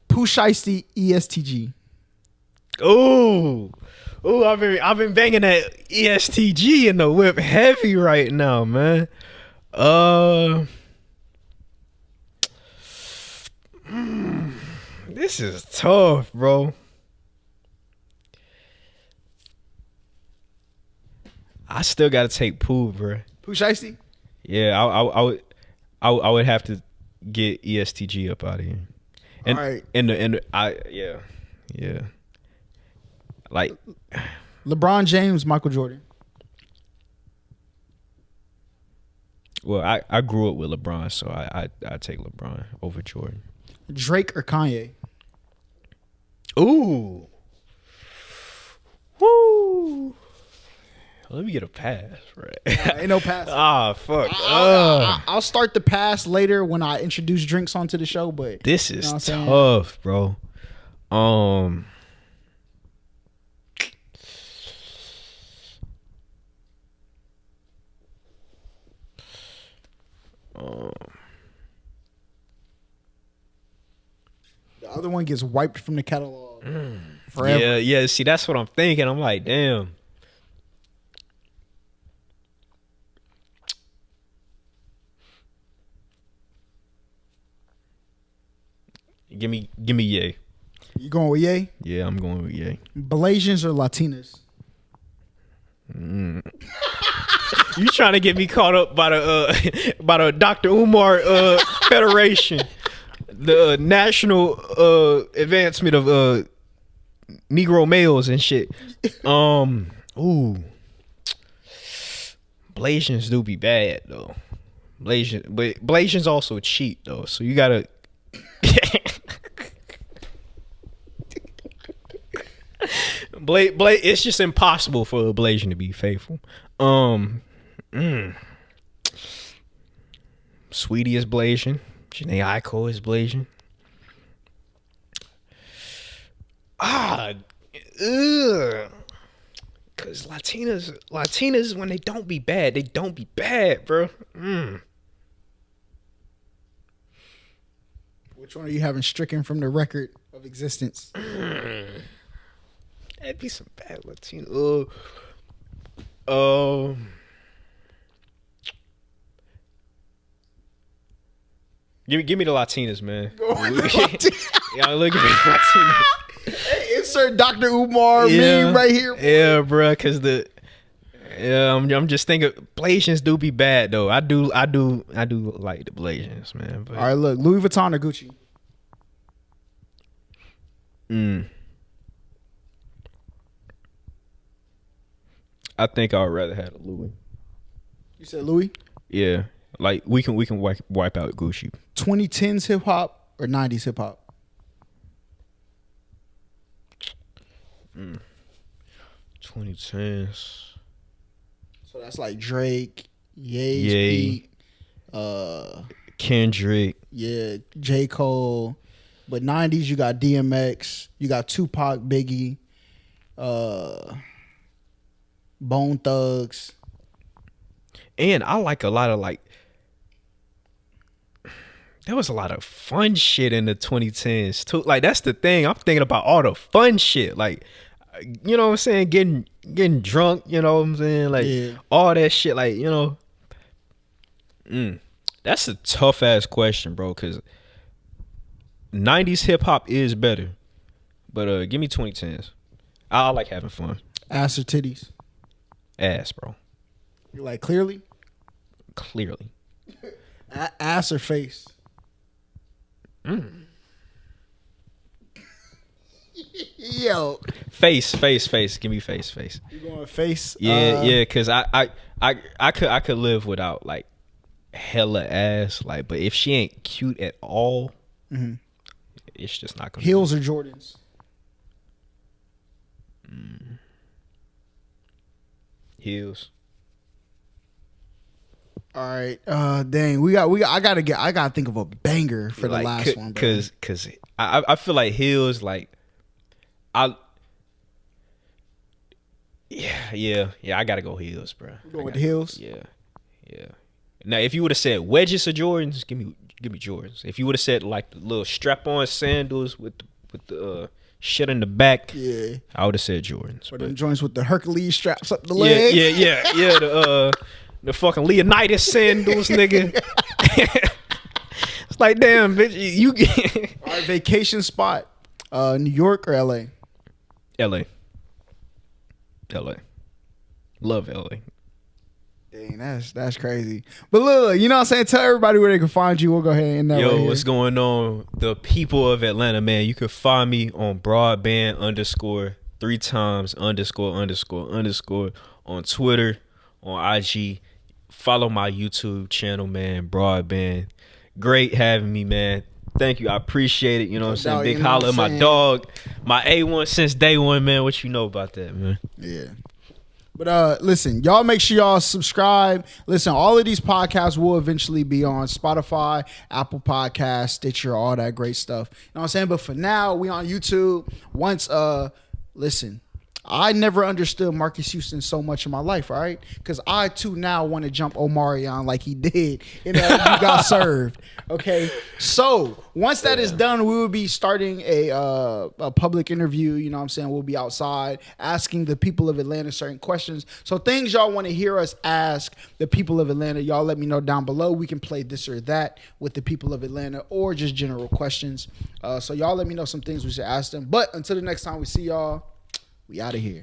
Pooh Shiesty ESTG. Ooh, I've been banging that ESTG in the whip heavy right now, man. This is tough, bro. I still gotta take Pooh, bro. Pooh Shiesty? Yeah, I would have to get ESTG up out of here. And, all right. Yeah. Like LeBron James, Michael Jordan. Well, I grew up with LeBron, so I take LeBron over Jordan. Drake or Kanye? Ooh. Woo. Let me get a pass, right? Ain't no pass. Fuck. I'll start the pass later when I introduce drinks onto the show, but this is tough, bro. The other one gets wiped from the catalog forever. Yeah. See, that's what I'm thinking. I'm like, damn. Give me Ye. You going with Ye? Yeah, I'm going with Ye. Blasians or Latinas? You trying to get me caught up by the Dr. Umar Federation, the national advancement of Negro males and shit. Blasians do be bad though. But Blasians also cheat though, so you gotta. It's just impossible for a Blasian to be faithful. Sweetie is Blasian. Janae Aiko is Blasian. Cause Latinas when they don't be bad, bro. Which one are you having stricken from the record of existence? That'd be some bad Latino. Give me the Latinas, man. Y'all look at me, Latinas. Hey, insert Dr. Umar meme right here. Yeah, bro. Cause I'm just thinking Blasians do be bad though. I do like the Blasians, man. But. All right, look, Louis Vuitton or Gucci? I think I'd rather have a Louis. You said Louis? Yeah, like we can wipe out Gucci. 2010s hip hop or 90s hip hop? 2010s. So that's like Drake, Ye, Kendrick, yeah, J. Cole. But 90s, you got DMX, you got Tupac, Biggie, Bone Thugs. and I like a lot of like. There was a lot of fun shit in the 2010s too. Like that's the thing. I'm thinking about all the fun shit. Like, you know what I'm saying? Getting drunk. You know what I'm saying? Like all that shit. Like that's a tough ass question, bro. Cause 90s hip hop is better, but give me 2010s. I like having fun. Ass or titties? Ass, bro. You like clearly? Clearly. Ass or face? Yo, face. Give me face. You going face? Yeah. Cause I could live without like hella ass. Like, but if she ain't cute at all, it's just not gonna. Heels or Jordans? Heels. All right. Dang. I gotta think of a banger for the last one, bro. Cause I feel like heels, like I gotta go heels, bro. You going with the heels? Yeah. Now if you would have said wedges or Jordans, give me Jordans. If you would have said like the little strap on sandals with the shit in the back, yeah, I would have said Jordans. Or them joints with the Hercules straps up the leg. Yeah. The fucking Leonidas sandals, nigga. It's like, damn, bitch, you get. All right, vacation spot, New York or LA? LA. Love LA. Dang, that's crazy. But look, you know what I'm saying? Tell everybody where they can find you. We'll go ahead and Yo, what's going on? The people of Atlanta, man. You can find me on Broadband _ 3 times _ on Twitter, on IG. Follow my YouTube channel, man. Broadband. Great having me, man. Thank you. I appreciate it. You know what I'm saying? Big holla at my dog. My A1 since day one, man. What you know about that, man? Yeah. But listen, y'all make sure y'all subscribe. Listen, all of these podcasts will eventually be on Spotify, Apple Podcasts, Stitcher, all that great stuff. You know what I'm saying? But for now, we on YouTube. Once listen, I never understood Marcus Houston so much in my life, all right? Because I too now want to jump Omarion like he did and he got served. Okay, so once that is done, we will be starting a public interview. You know what I'm saying? We'll be outside asking the people of Atlanta certain questions. So things y'all want to hear us ask the people of Atlanta, y'all let me know down below. We can play this or that with the people of Atlanta or just general questions. So y'all let me know some things we should ask them. But until the next time we see y'all, we out of here.